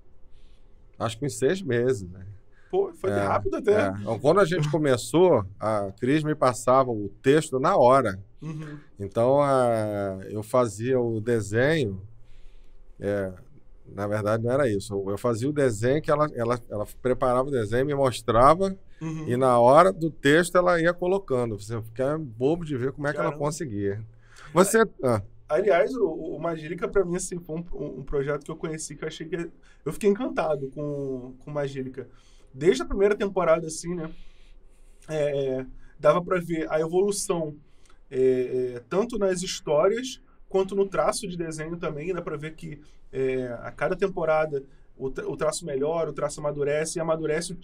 acho que uns 6 meses, né? Pô, foi rápido até. Então, quando a gente começou, a Cris me passava o texto na hora. Uhum. Então, eu fazia o desenho. Na verdade, não era isso. Eu fazia o desenho, que ela preparava o desenho, me mostrava, e na hora do texto ela ia colocando. Você fica bobo de ver como é que ela conseguia. Aliás, o Magílica, pra mim, assim, foi um projeto que eu conheci, que eu achei que... Eu fiquei encantado com Magílica. Desde a primeira temporada, assim, né? dava para ver a evolução tanto nas histórias quanto no traço de desenho também. Dá para ver que a cada temporada o traço melhora, o traço amadurece, e amadurece os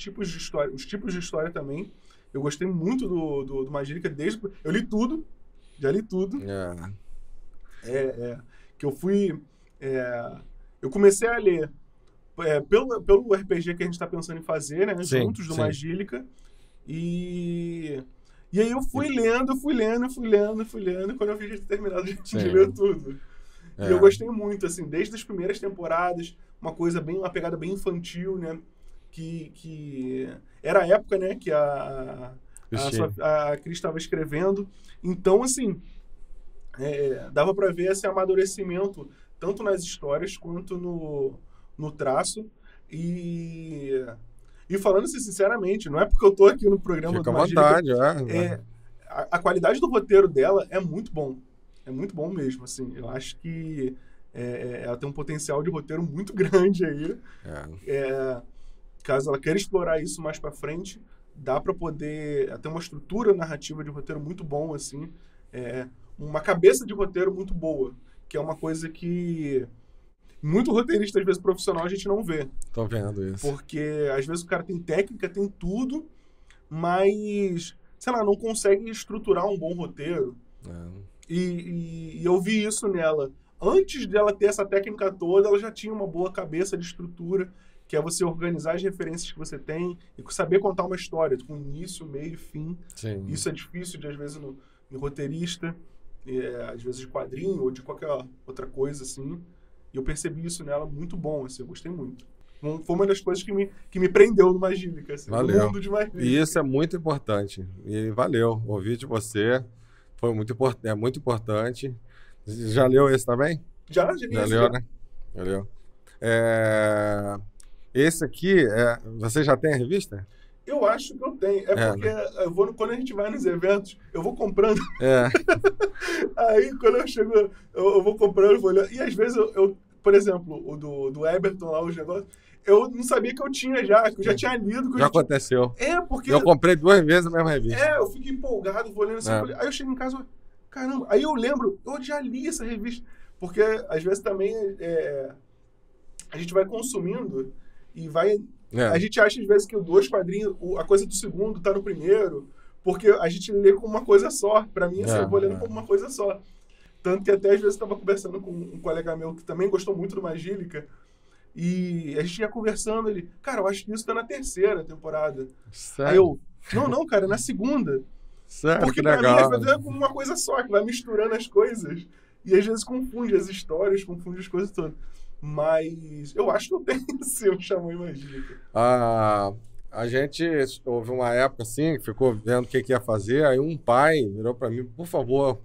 tipos de história também. Eu gostei muito do Magílica eu li tudo, já li tudo. Que eu fui... eu comecei a ler pelo RPG que a gente está pensando em fazer, né? Sim, juntos do sim. Magílica. E aí eu fui lendo, e quando eu vi, já tinha terminado de ler tudo. E eu gostei muito, assim, desde as primeiras temporadas, uma pegada bem infantil, né? Que era a época, né, que a Cris estava escrevendo. Então, assim, dava para ver esse amadurecimento, tanto nas histórias quanto no traço. E falando assim, sinceramente, não é porque eu tô aqui no programa Fica do à vontade, a qualidade do roteiro dela é muito bom. É muito bom mesmo, assim. Eu acho que ela tem um potencial de roteiro muito grande aí. Caso ela queira explorar isso mais pra frente, dá pra poder ter uma estrutura narrativa de roteiro muito bom, assim. Uma cabeça de roteiro muito boa, que é uma coisa que muito roteirista, às vezes, profissional, a gente não vê. Tô vendo isso. Porque, às vezes, o cara tem técnica, tem tudo, mas, sei lá, não consegue estruturar um bom roteiro. E eu vi isso nela. Antes dela ter essa técnica toda, ela já tinha uma boa cabeça de estrutura, que é você organizar as referências que você tem e saber contar uma história, com início, meio e fim. Sim. Isso é difícil, às vezes, no roteirista, às vezes de quadrinho ou de qualquer outra coisa, assim. E eu percebi isso nela muito bom, assim, eu gostei muito. Foi uma das coisas que me prendeu no Magílica, assim, no mundo de Magílica. E isso é muito importante. E valeu, ouvir de você. Foi muito importante. Já leu esse também? Já li esse. Leu, né? Já leu. Esse aqui, você já tem a revista? Eu acho que eu tenho. Porque quando a gente vai nos eventos, eu vou comprando. Aí, quando eu chego, eu vou comprando, vou olhando. E às vezes, por exemplo, o do Eberton lá, os negócios, eu não sabia que eu tinha já, que eu já tinha lido. Já aconteceu. Porque... Eu comprei 2 vezes a mesma revista. Eu fico empolgado, vou lendo assim. Aí eu chego em casa, caramba. Aí eu lembro, eu já li essa revista. Porque, às vezes, também a gente vai consumindo e vai... A gente acha, às vezes, que o 2 quadrinhos, a coisa do segundo tá no primeiro, porque a gente lê como uma coisa só. Pra mim, assim, eu vou lendo como uma coisa só. Tanto que até, às vezes, eu tava conversando com um colega meu que também gostou muito do Magílica, e a gente ia conversando, ele, cara, eu acho que isso tá na 3ª temporada. Sério? Aí eu, não, cara, na 2ª. Sério, porque pra mim, às vezes, é como uma coisa só, que vai misturando as coisas, e às vezes confunde as histórias, confunde as coisas todas. Mas eu acho que eu tenho sim, o Xamã e Magílica. A gente houve uma época assim, ficou vendo o que ia fazer, aí um pai virou para mim, por favor,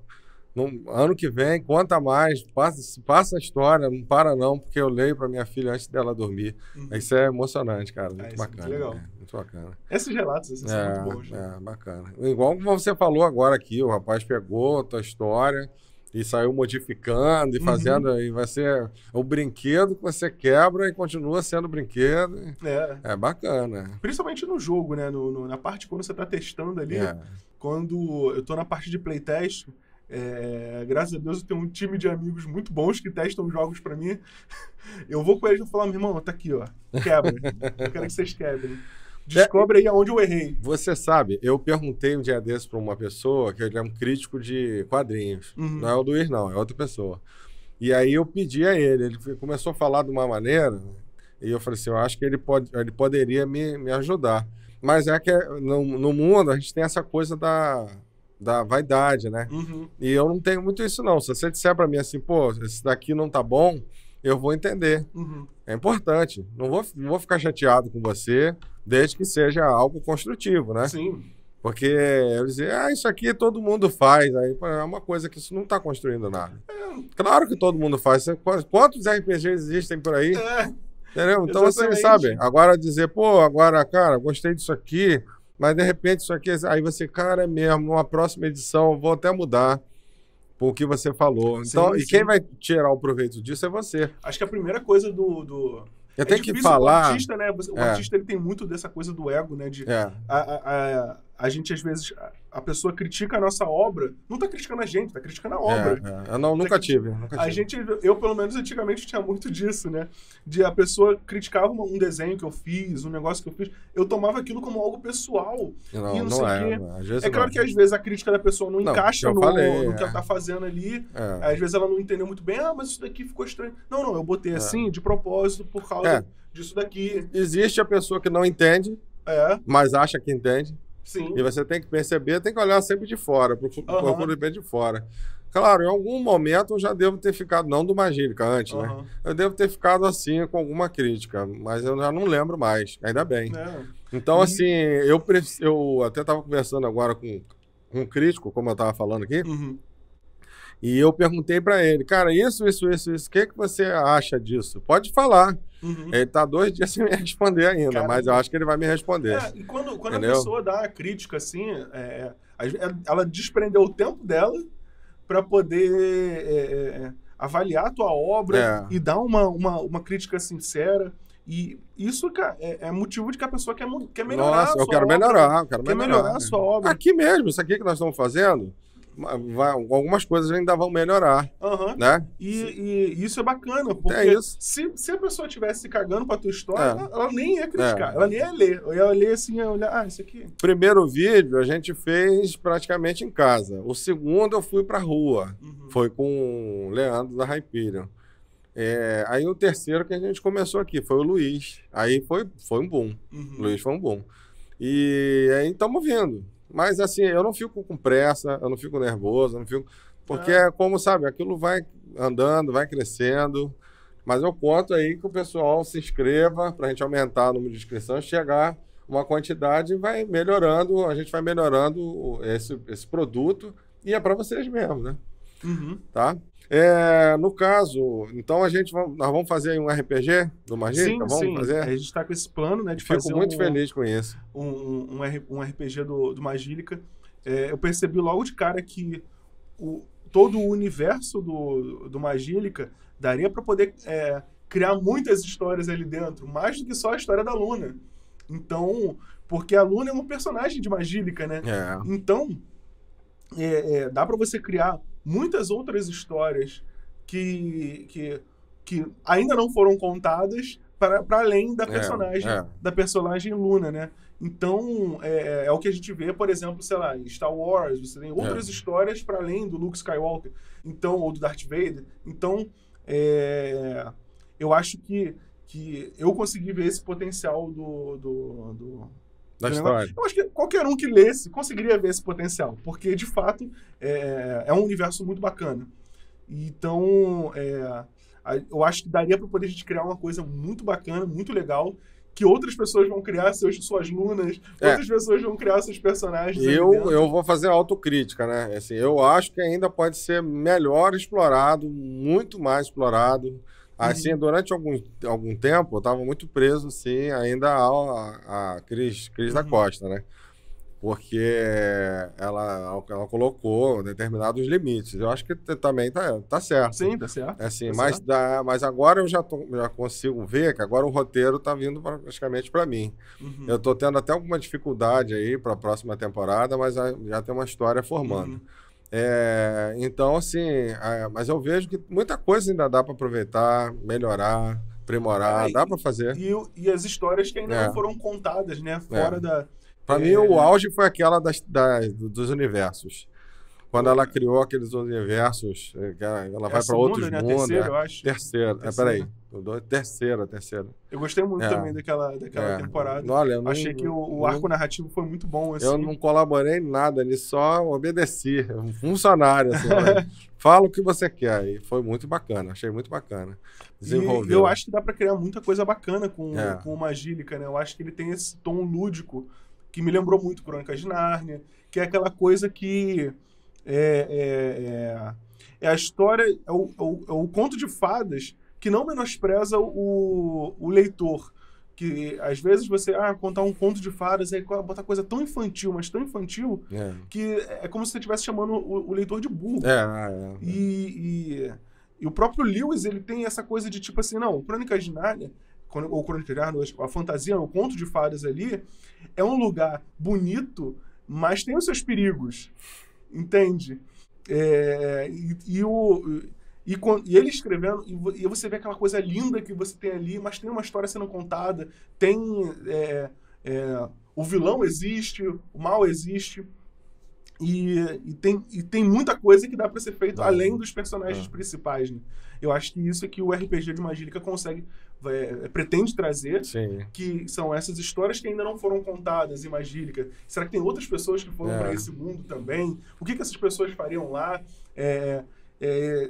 ano que vem, conta mais, passa a história, não para não, porque eu leio para minha filha antes dela dormir. Isso é emocionante, cara, muito bacana. Muito legal. Muito bacana. Esses relatos assim, são muito bons. Bacana. Igual como você falou agora aqui, o rapaz pegou a tua história e saiu modificando e fazendo, e vai ser o brinquedo que você quebra e continua sendo brinquedo. É bacana. Principalmente no jogo, né? Na parte quando você está testando ali, quando eu estou na parte de playtest, graças a Deus eu tenho um time de amigos muito bons que testam jogos para mim. Eu vou com eles e vou falar, meu irmão, tá aqui, ó, quebra. Eu quero que vocês quebrem. Descobre aí aonde eu errei. Você sabe, eu perguntei um dia desses para uma pessoa, que ele é um crítico de quadrinhos. Não é o Luiz, não, é outra pessoa. E aí eu pedi a ele começou a falar de uma maneira, e eu falei assim, eu acho que ele poderia me ajudar. Mas é que no mundo a gente tem essa coisa da vaidade, né? E eu não tenho muito isso, não. Se você disser para mim assim, pô, esse daqui não tá bom, eu vou entender. É importante. Não vou ficar chateado com você, desde que seja algo construtivo, né? Sim. Porque eu dizia, isso aqui todo mundo faz. Aí é uma coisa que isso não está construindo nada. Claro que todo mundo faz. Quantos RPGs existem por aí? Entendeu? Então, assim, sabe? Agora dizer, cara, gostei disso aqui, mas de repente isso aqui... Aí você, cara, é mesmo, numa próxima edição eu vou até mudar por o que você falou. Então, sim. Quem vai tirar o proveito disso é você. Acho que a primeira coisa Eu tenho que falar... O artista, né? O artista, ele tem muito dessa coisa do ego, né? a gente, às vezes, a pessoa critica a nossa obra, não tá criticando a gente, tá criticando a obra. Eu nunca tive. Eu, pelo menos, antigamente tinha muito disso, né? De a pessoa criticava um desenho que eu fiz, um negócio que eu fiz, eu tomava aquilo como algo pessoal. Não, e não não sei é. o quê. Às vezes É claro que, às vezes, a crítica da pessoa não encaixa no que ela tá fazendo ali. Às vezes ela não entendeu muito bem, mas isso daqui ficou estranho. Não, eu botei assim, de propósito, por causa disso daqui. Existe a pessoa que não entende, mas acha que entende. Sim. E você tem que perceber, tem que olhar sempre de fora, procura bem de fora. Claro, em algum momento eu já devo ter ficado, não do Magílica antes, né? Eu devo ter ficado assim com alguma crítica, mas eu já não lembro mais, ainda bem. Então, assim, eu até estava conversando agora com um crítico, como eu estava falando aqui, e eu perguntei para ele, cara, isso, o que você acha disso? Pode falar. Ele tá 2 dias sem me responder ainda, cara, mas eu acho que ele vai me responder. E quando a pessoa dá a crítica assim, ela desprendeu o tempo dela para poder avaliar a tua obra e dar uma crítica sincera. E isso, cara, é motivo de que a pessoa quer melhorar a sua obra. Eu quero melhorar a sua obra. Aqui mesmo, isso aqui que nós estamos fazendo, algumas coisas ainda vão melhorar, né? E isso é bacana, porque se a pessoa estivesse se cagando pra tua história, ela nem ia criticar, ela nem ia ler. Eu ia ler assim, ia olhar, isso aqui. Primeiro vídeo a gente fez praticamente em casa. O segundo eu fui pra rua, foi com o Leandro da Hyperion. Aí o terceiro que a gente começou aqui foi o Luiz. Aí foi um boom. Luiz foi um boom. E aí estamos vindo. Mas assim, eu não fico com pressa, eu não fico nervoso, eu não fico... Porque como, sabe, aquilo vai andando, vai crescendo. Mas eu conto aí que o pessoal se inscreva para a gente aumentar o número de inscrições, chegar uma quantidade e vai melhorando, a gente vai melhorando esse produto e é para vocês mesmo, né? Tá? No caso, então nós vamos fazer aí um RPG do Magílica? Vamos fazer? A gente está com esse plano, né, de Fico fazer muito feliz com isso. Um RPG do Magílica. Eu percebi logo de cara que todo o universo do Magílica daria para poder criar muitas histórias ali dentro, mais do que só a história da Luna. Então, porque a Luna é uma personagem de Magílica, né? Então, dá para você criar muitas outras histórias que ainda não foram contadas para além da personagem Luna, né? Então, é o que a gente vê, por exemplo, sei lá, em Star Wars, você tem outras histórias para além do Luke Skywalker, então, ou do Darth Vader. Então, eu acho que eu consegui ver esse potencial da história. Eu acho que qualquer um que lesse conseguiria ver esse potencial, porque, de fato, é um universo muito bacana. Então, eu acho que daria para poder a gente criar uma coisa muito bacana, muito legal, que outras pessoas vão criar suas lunas, outras pessoas vão criar seus personagens. Eu vou fazer autocrítica, né? Assim, eu acho que ainda pode ser melhor explorado, muito mais explorado. Assim, durante algum tempo, eu estava muito preso, assim, ainda a Cris da Costa, né? Porque ela colocou determinados limites. Eu acho que também tá certo. Sim, tá certo. Assim, mas agora eu já consigo ver que agora o roteiro tá vindo praticamente para mim. Eu tô tendo até alguma dificuldade aí para a próxima temporada, mas já tem uma história formando. Então, assim, mas eu vejo que muita coisa ainda dá para aproveitar, melhorar, aprimorar, dá para fazer. E as histórias que ainda não foram contadas, né? Fora da... Para mim, o auge foi aquela dos universos. Quando ela criou aqueles universos, ela vai para outros mundos. Terceira, eu acho. Terceira. Peraí. Terceira. Eu gostei muito também daquela temporada. Olha, achei que o arco narrativo foi muito bom. Assim. Eu não colaborei em nada, só obedeci. Um funcionário. Assim, fala o que você quer. E foi muito bacana. Achei muito bacana. E eu acho que dá para criar muita coisa bacana com o Magílica, né? Eu acho que ele tem esse tom lúdico que me lembrou muito Crônicas de Nárnia, que é aquela coisa que a história, é o conto de fadas que não menospreza o leitor. Que às vezes você contar um conto de fadas, aí botar coisa tão infantil, mas tão infantil, que é como se você estivesse chamando o leitor de burro. E o próprio Lewis, ele tem essa coisa de tipo assim, não, Crônicas de Nárnia, ou Crônicas de Nárnia, a fantasia, o conto de fadas ali, é um lugar bonito, mas tem os seus perigos, entende? E ele escrevendo, e você vê aquela coisa linda que você tem ali, mas tem uma história sendo contada, tem o vilão existe, o mal existe, e tem muita coisa que dá para ser feito além dos personagens principais, né? Eu acho que isso é que o RPG de Magílica pretende trazer, que são essas histórias que ainda não foram contadas em Magílica. Será que tem outras pessoas que foram para esse mundo também? O que essas pessoas fariam lá?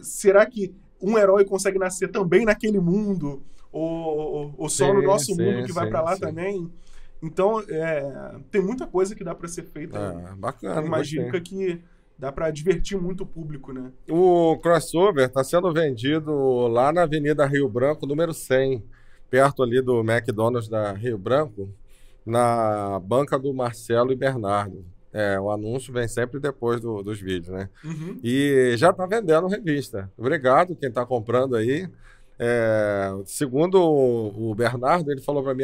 Será que um herói consegue nascer também naquele mundo? Ou só no nosso mundo que vai para lá também? Então, tem muita coisa que dá para ser feita bacana, em Magílica que dá para divertir muito o público, né? O crossover está sendo vendido lá na Avenida Rio Branco, número 100, perto ali do McDonald's da Rio Branco, na banca do Marcelo e Bernardo. O anúncio vem sempre depois dos vídeos, né? Uhum. E já está vendendo revista. Obrigado quem está comprando aí. Segundo o Bernardo, ele falou para mim,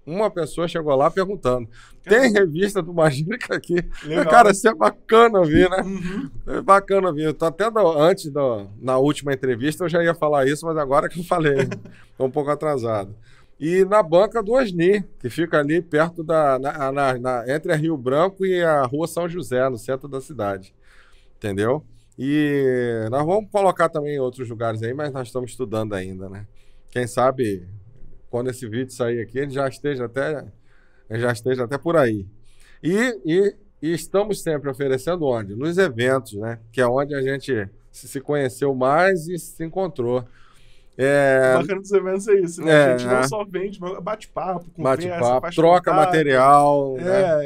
uma pessoa chegou lá perguntando, tem revista do Magílica aqui? Legal. Cara, isso é bacana ouvir, né? Uhum. É bacana ouvir. Eu tô até na última entrevista eu já ia falar isso, mas agora que eu falei, estou um pouco atrasado. E na banca do Osni, que fica ali perto entre a Rio Branco e a Rua São José, no centro da cidade. Entendeu? E nós vamos colocar também em outros lugares aí, mas nós estamos estudando ainda, né? Quem sabe, quando esse vídeo sair aqui, ele já esteja até por aí. E estamos sempre oferecendo onde? Nos eventos, né? Que é onde a gente se conheceu mais e se encontrou. O bacana dos eventos é isso, né? A gente não só vende, mas bate-papo, conversa, troca material.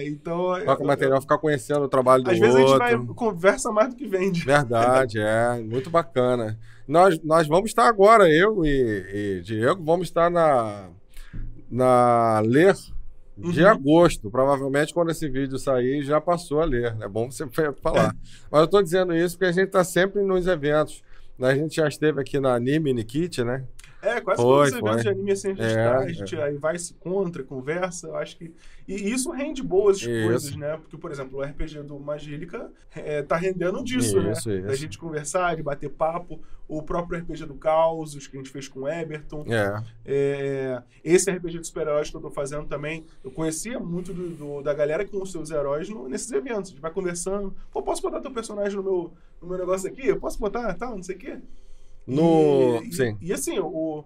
Então... Troca material, ficar conhecendo o trabalho do outro. Às vezes a gente conversa mais do que vende. Verdade, muito bacana. Nós vamos estar agora, eu e Diego, vamos estar na Ler de agosto. Provavelmente quando esse vídeo sair, já passou a Ler. É bom você falar. Mas eu estou dizendo isso porque a gente está sempre nos eventos. A gente já esteve aqui na Anime Nikit, né? Quase todos os eventos de anime assim, a gente aí vai, se encontra, conversa, eu acho que... E isso rende boas coisas, né? Porque, por exemplo, o RPG do Magílica tá rendendo disso, né? Da gente conversar, de bater papo. O próprio RPG do Caos, que a gente fez com o Eberton. Esse RPG de super-heróis que eu tô fazendo também, eu conhecia muito da galera com os seus heróis nesses eventos. A gente vai conversando. Pô, posso botar teu personagem no meu negócio aqui? Eu posso botar, tal, não sei o quê. E assim, o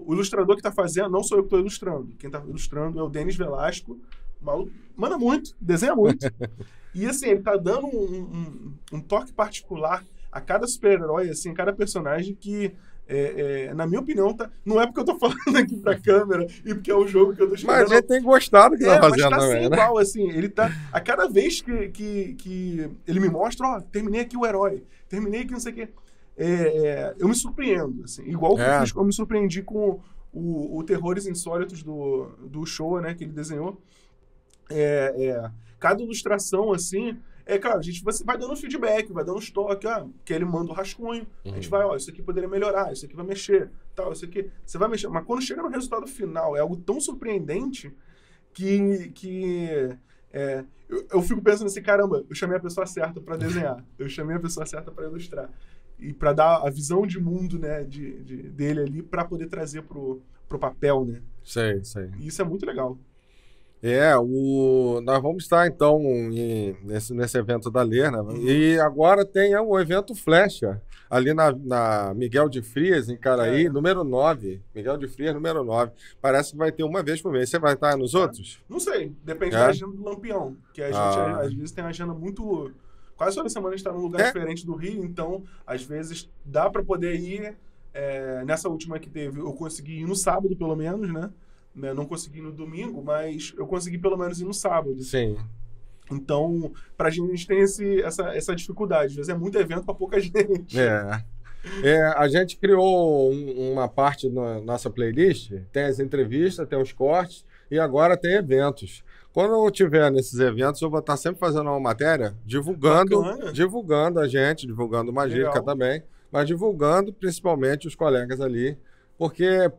ilustrador que tá fazendo, não sou eu que tô ilustrando. Quem tá ilustrando é o Denis Velasco. Maluco, manda muito, desenha muito. E assim, ele tá dando um toque particular a cada super-herói, assim, a cada personagem que, na minha opinião, não é porque eu tô falando aqui pra câmera e porque é um jogo que eu tô escrevendo. Mas a gente tem gostado do que tá fazendo mas tá também, né? igual, assim, ele tá... A cada vez que ele me mostra, terminei aqui o herói, terminei aqui não sei o quê. Eu me surpreendo, assim, igual que eu me surpreendi com o Terrores Insólitos do Showa, né, que ele desenhou. Cada ilustração, assim, claro, a gente vai dando feedback, vai dando toque, que ele manda o rascunho, a gente vai, isso aqui poderia melhorar, isso aqui vai mexer, tal, isso aqui, você vai mexer, mas quando chega no resultado final, é algo tão surpreendente que eu fico pensando assim, caramba, eu chamei a pessoa certa para desenhar, eu chamei a pessoa certa para ilustrar. E para dar a visão de mundo, né, dele ali, para poder trazer pro papel, né? Sei. E isso é muito legal. Nós vamos estar, então, nesse evento da Ler, né? E agora tem o evento Flecha, ali na Miguel de Frias, em Caraí, número 9. Miguel de Frias, número 9. Parece que vai ter uma vez por mês. Você vai estar nos outros? Não sei. Depende da agenda do Lampião. Que a gente, às vezes, tem uma agenda muito... Quase toda semana a gente está num lugar diferente do Rio, então, às vezes, dá para poder ir. Nessa última que teve, eu consegui ir no sábado, pelo menos, né? Não consegui ir no domingo, mas eu consegui pelo menos ir no sábado. Sim. Então, pra gente tem essa dificuldade. Às vezes é muito evento para pouca gente. A gente criou uma parte na nossa playlist, tem as entrevistas, tem os cortes, e agora tem eventos. Quando eu estiver nesses eventos, eu vou estar sempre fazendo uma matéria divulgando a gente, divulgando Magílica também, mas divulgando principalmente os colegas ali, porque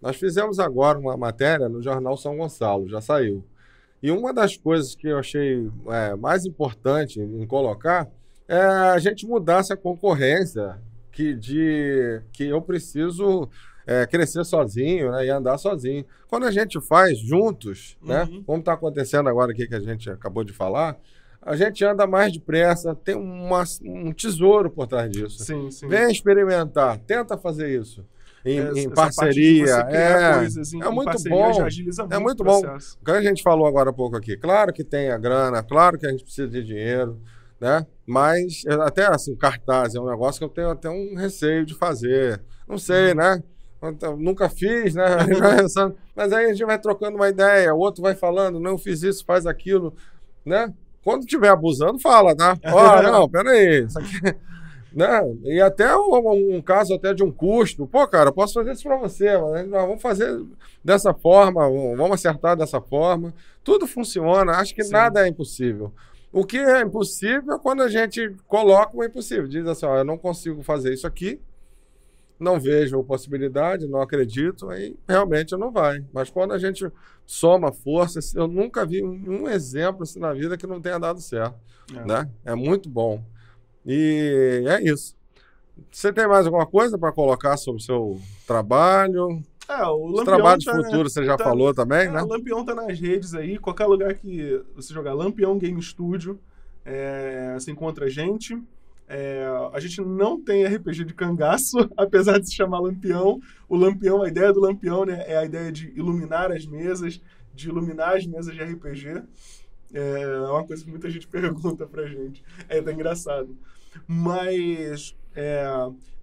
nós fizemos agora uma matéria no Jornal São Gonçalo, já saiu. E uma das coisas que eu achei mais importante em colocar é a gente mudar essa concorrência que eu preciso crescer sozinho, né, e andar sozinho. Quando a gente faz juntos, né, como está acontecendo agora aqui que a gente acabou de falar, a gente anda mais depressa, tem um tesouro por trás disso. Sim, sim. Vem experimentar, tenta fazer isso. Em parceria. É muito bom. É muito bom. O que a gente falou agora há pouco aqui. Claro que tem a grana, claro que a gente precisa de dinheiro, né? Mas até assim, cartaz é um negócio que eu tenho até um receio de fazer. Não sei, né? Eu nunca fiz, né? Mas aí a gente vai trocando uma ideia, o outro vai falando, não, eu fiz isso, faz aquilo, né? Quando estiver abusando, fala, tá? Ó, não, peraí, isso aqui... Né? E até um caso até de um custo. Pô, cara, eu posso fazer isso para você, mas nós vamos fazer dessa forma, vamos acertar dessa forma. Tudo funciona, acho que nada é impossível. O que é impossível é quando a gente coloca o impossível. Diz assim, ó, eu não consigo fazer isso aqui, não vejo possibilidade, não acredito, aí realmente não vai. Mas quando a gente soma forças, eu nunca vi um exemplo assim na vida que não tenha dado certo. Né? É muito bom. E é isso. Você tem mais alguma coisa para colocar sobre o seu trabalho? O Lampião. Os trabalhos futuros você já falou também, né? O Lampião tá nas redes aí, qualquer lugar que você jogar Lampião Game Studio, você encontra a gente. A gente não tem RPG de cangaço, apesar de se chamar Lampião. O Lampião, a ideia do Lampião, né, é a ideia de iluminar as mesas, de iluminar as mesas de RPG. É uma coisa que muita gente pergunta pra gente. Tá engraçado. Mas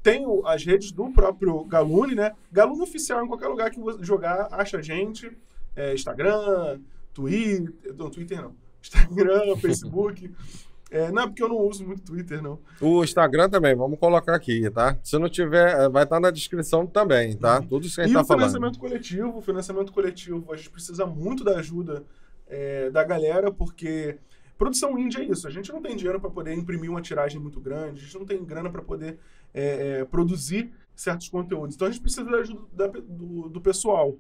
tem as redes do próprio Galune, né? Galune Oficial, em qualquer lugar que você jogar, acha a gente. Instagram, Twitter... Não, Twitter não. Instagram, Facebook... não, porque eu não uso muito Twitter, não. O Instagram também, vamos colocar aqui, tá? Se não tiver, vai estar na descrição também, tá? Tudo isso que a gente tá falando. E o financiamento coletivo, a gente precisa muito da ajuda da galera, porque produção indie é isso. A gente não tem dinheiro para poder imprimir uma tiragem muito grande, a gente não tem grana para poder produzir certos conteúdos. Então a gente precisa da ajuda do pessoal.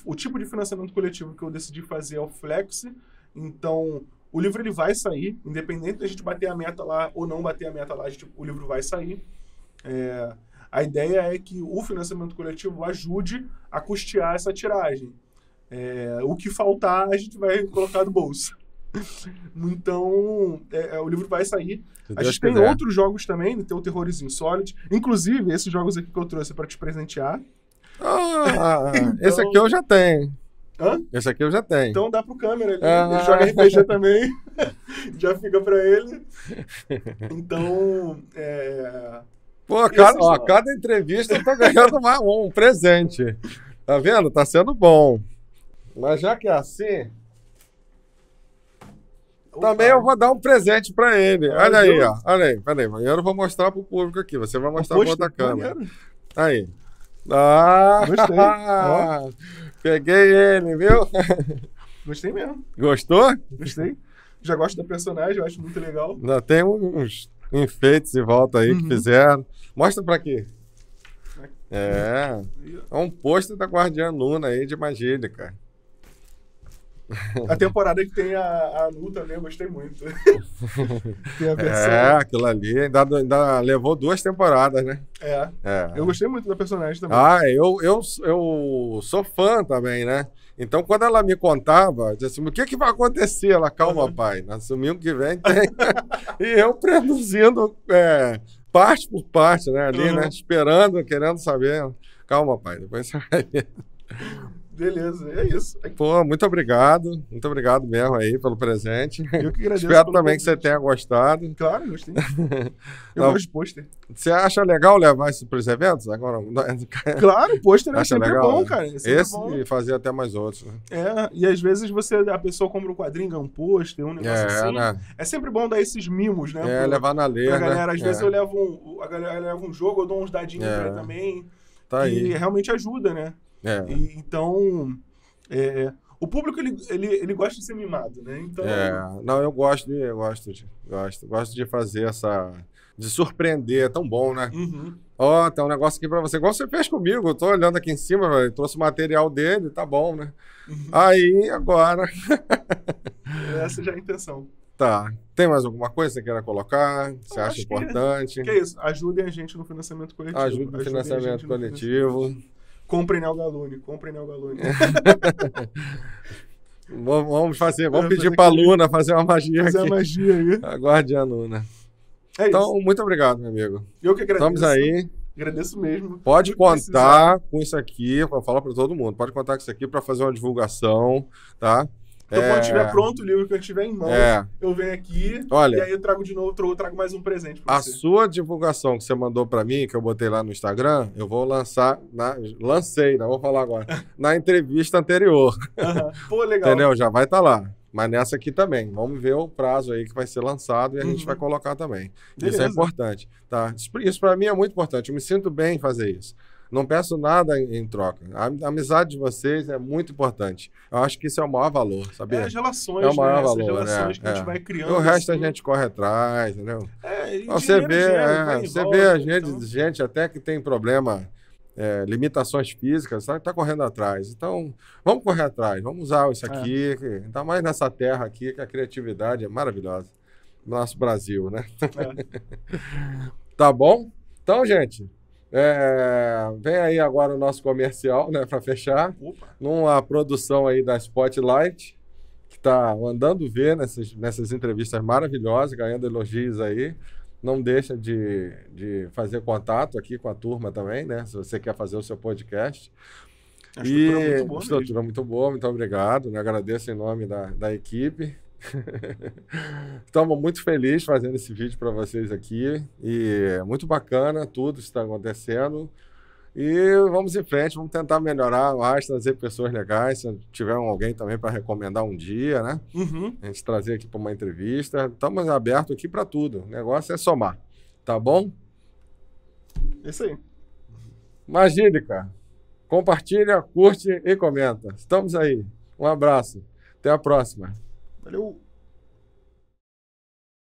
O tipo de financiamento coletivo que eu decidi fazer é o Flex. Então... o livro ele vai sair, independente da gente bater a meta lá ou não bater a meta lá, o livro vai sair. A ideia é que o financiamento coletivo ajude a custear essa tiragem. O que faltar, a gente vai colocar do bolso. Então, o livro vai sair. A gente tem outros jogos também, tem o Terrores Insólitos. Inclusive, esses jogos aqui que eu trouxe para te presentear. Então... esse aqui eu já tenho. Hã? Esse aqui eu já tenho. Então dá pro câmera ali. Ele joga RPG também. Já fica pra ele. Então, Pô, cada entrevista eu tô ganhando um presente. Tá vendo? Tá sendo bom. Mas já que é assim... também eu vou dar um presente pra ele. Olha aí, ó. Olha aí. Peraí, eu vou mostrar pro público aqui. Você vai mostrar pra outra câmera. Aí. Gostei. Peguei ele, viu? Gostei mesmo. Gostou? Gostei. Já gosto da personagem, eu acho muito legal. Ainda tem uns enfeites em volta aí que fizeram. Mostra pra aqui. É um pôster da Guardiã Luna aí de Magília, cara. A temporada que tem a Nu também, eu gostei muito. Tem a versão... aquilo ali ainda levou 2 temporadas, né? Eu gostei muito da personagem também. Eu sou fã também, né? Então, quando ela me contava, dizia assim, o que vai acontecer? Ela, calma, pai, no domingo que vem tem... E eu produzindo parte por parte, né? Ali, né? Esperando, querendo saber. Calma, pai, depois você vai ver. Beleza, é isso. Pô, muito obrigado mesmo aí pelo presente. Eu que agradeço. Espero também que você tenha gostado. Claro, gostei. Eu gosto de pôster. Você acha legal levar isso para os eventos? Agora, claro, o pôster é sempre legal, bom, né? cara. Esse bom. E fazer até mais outros. Né? E às vezes a pessoa compra um quadrinho, ganha um pôster, um negócio assim. Né? É sempre bom dar esses mimos, né? Levar na lei, pra galera. Às vezes a galera leva um jogo, eu dou uns dadinhos pra ela também. Tá aí. Realmente ajuda, né? Então, o público ele gosta de ser mimado, né? Então... Não, eu gosto de fazer de surpreender, é tão bom, né? Ó, tem um negócio aqui pra você. Igual você fez comigo. Eu tô olhando aqui em cima, velho. Trouxe o material dele, tá bom, né? Aí, agora... Essa já é a intenção. Tá. Tem mais alguma coisa que você queira colocar? Você acha importante? Que é isso. Ajudem a gente no financiamento coletivo. Ajude no financiamento coletivo. Comprem Neo Galune. Comprem Neo Galune. Vamos pedir pra Luna fazer uma magia fazer aqui. Uma magia aí. Aguarde a Luna. Então, muito obrigado, meu amigo. Eu que agradeço. Estamos aí. Agradeço mesmo. Pode contar com isso aqui, eu falo para todo mundo, pode contar com isso aqui para fazer uma divulgação, tá? Então, quando estiver pronto o livro, que eu tiver em mãos, eu venho aqui. Olha, e aí eu trago de novo, trago mais um presente para você. A sua divulgação que você mandou para mim, que eu botei lá no Instagram, eu vou lançar, lancei, não vou falar agora, na entrevista anterior. Pô, legal. Entendeu? Já vai estar lá. Mas nessa aqui também. Vamos ver o prazo aí que vai ser lançado e a gente vai colocar também. Beleza. Isso é importante. Tá? Isso para mim é muito importante. Eu me sinto bem em fazer isso. Não peço nada em troca. A amizade de vocês é muito importante. Eu acho que isso é o maior valor, sabia? As relações, é o maior né? valor, relações que a gente vai criando. E o resto a gente corre atrás, entendeu? Você vê a gente até que tem problema, limitações físicas, tá correndo atrás. Então, vamos correr atrás, vamos usar isso aqui, ainda mais nessa terra aqui, que a criatividade é maravilhosa. Nosso Brasil, né? Tá bom? Então, gente, vem aí agora o nosso comercial, né, para fechar. Numa produção aí da Spotlight, que tá mandando ver nessas entrevistas maravilhosas, ganhando elogios aí. Não deixa de fazer contato aqui com a turma também, né? Se você quer fazer o seu podcast. A estrutura é muito boa. Estrutura muito boa, muito obrigado. Né? Agradeço em nome da equipe. Estamos muito felizes fazendo esse vídeo para vocês aqui. E é muito bacana tudo que está acontecendo. E vamos em frente, vamos tentar melhorar mais, trazer pessoas legais. Se tiver alguém também para recomendar um dia, né? A gente trazer aqui para uma entrevista. Estamos abertos aqui para tudo. O negócio é somar. Tá bom? Isso aí. Magílica. Compartilha, curte e comenta. Estamos aí. Um abraço. Até a próxima. Valeu.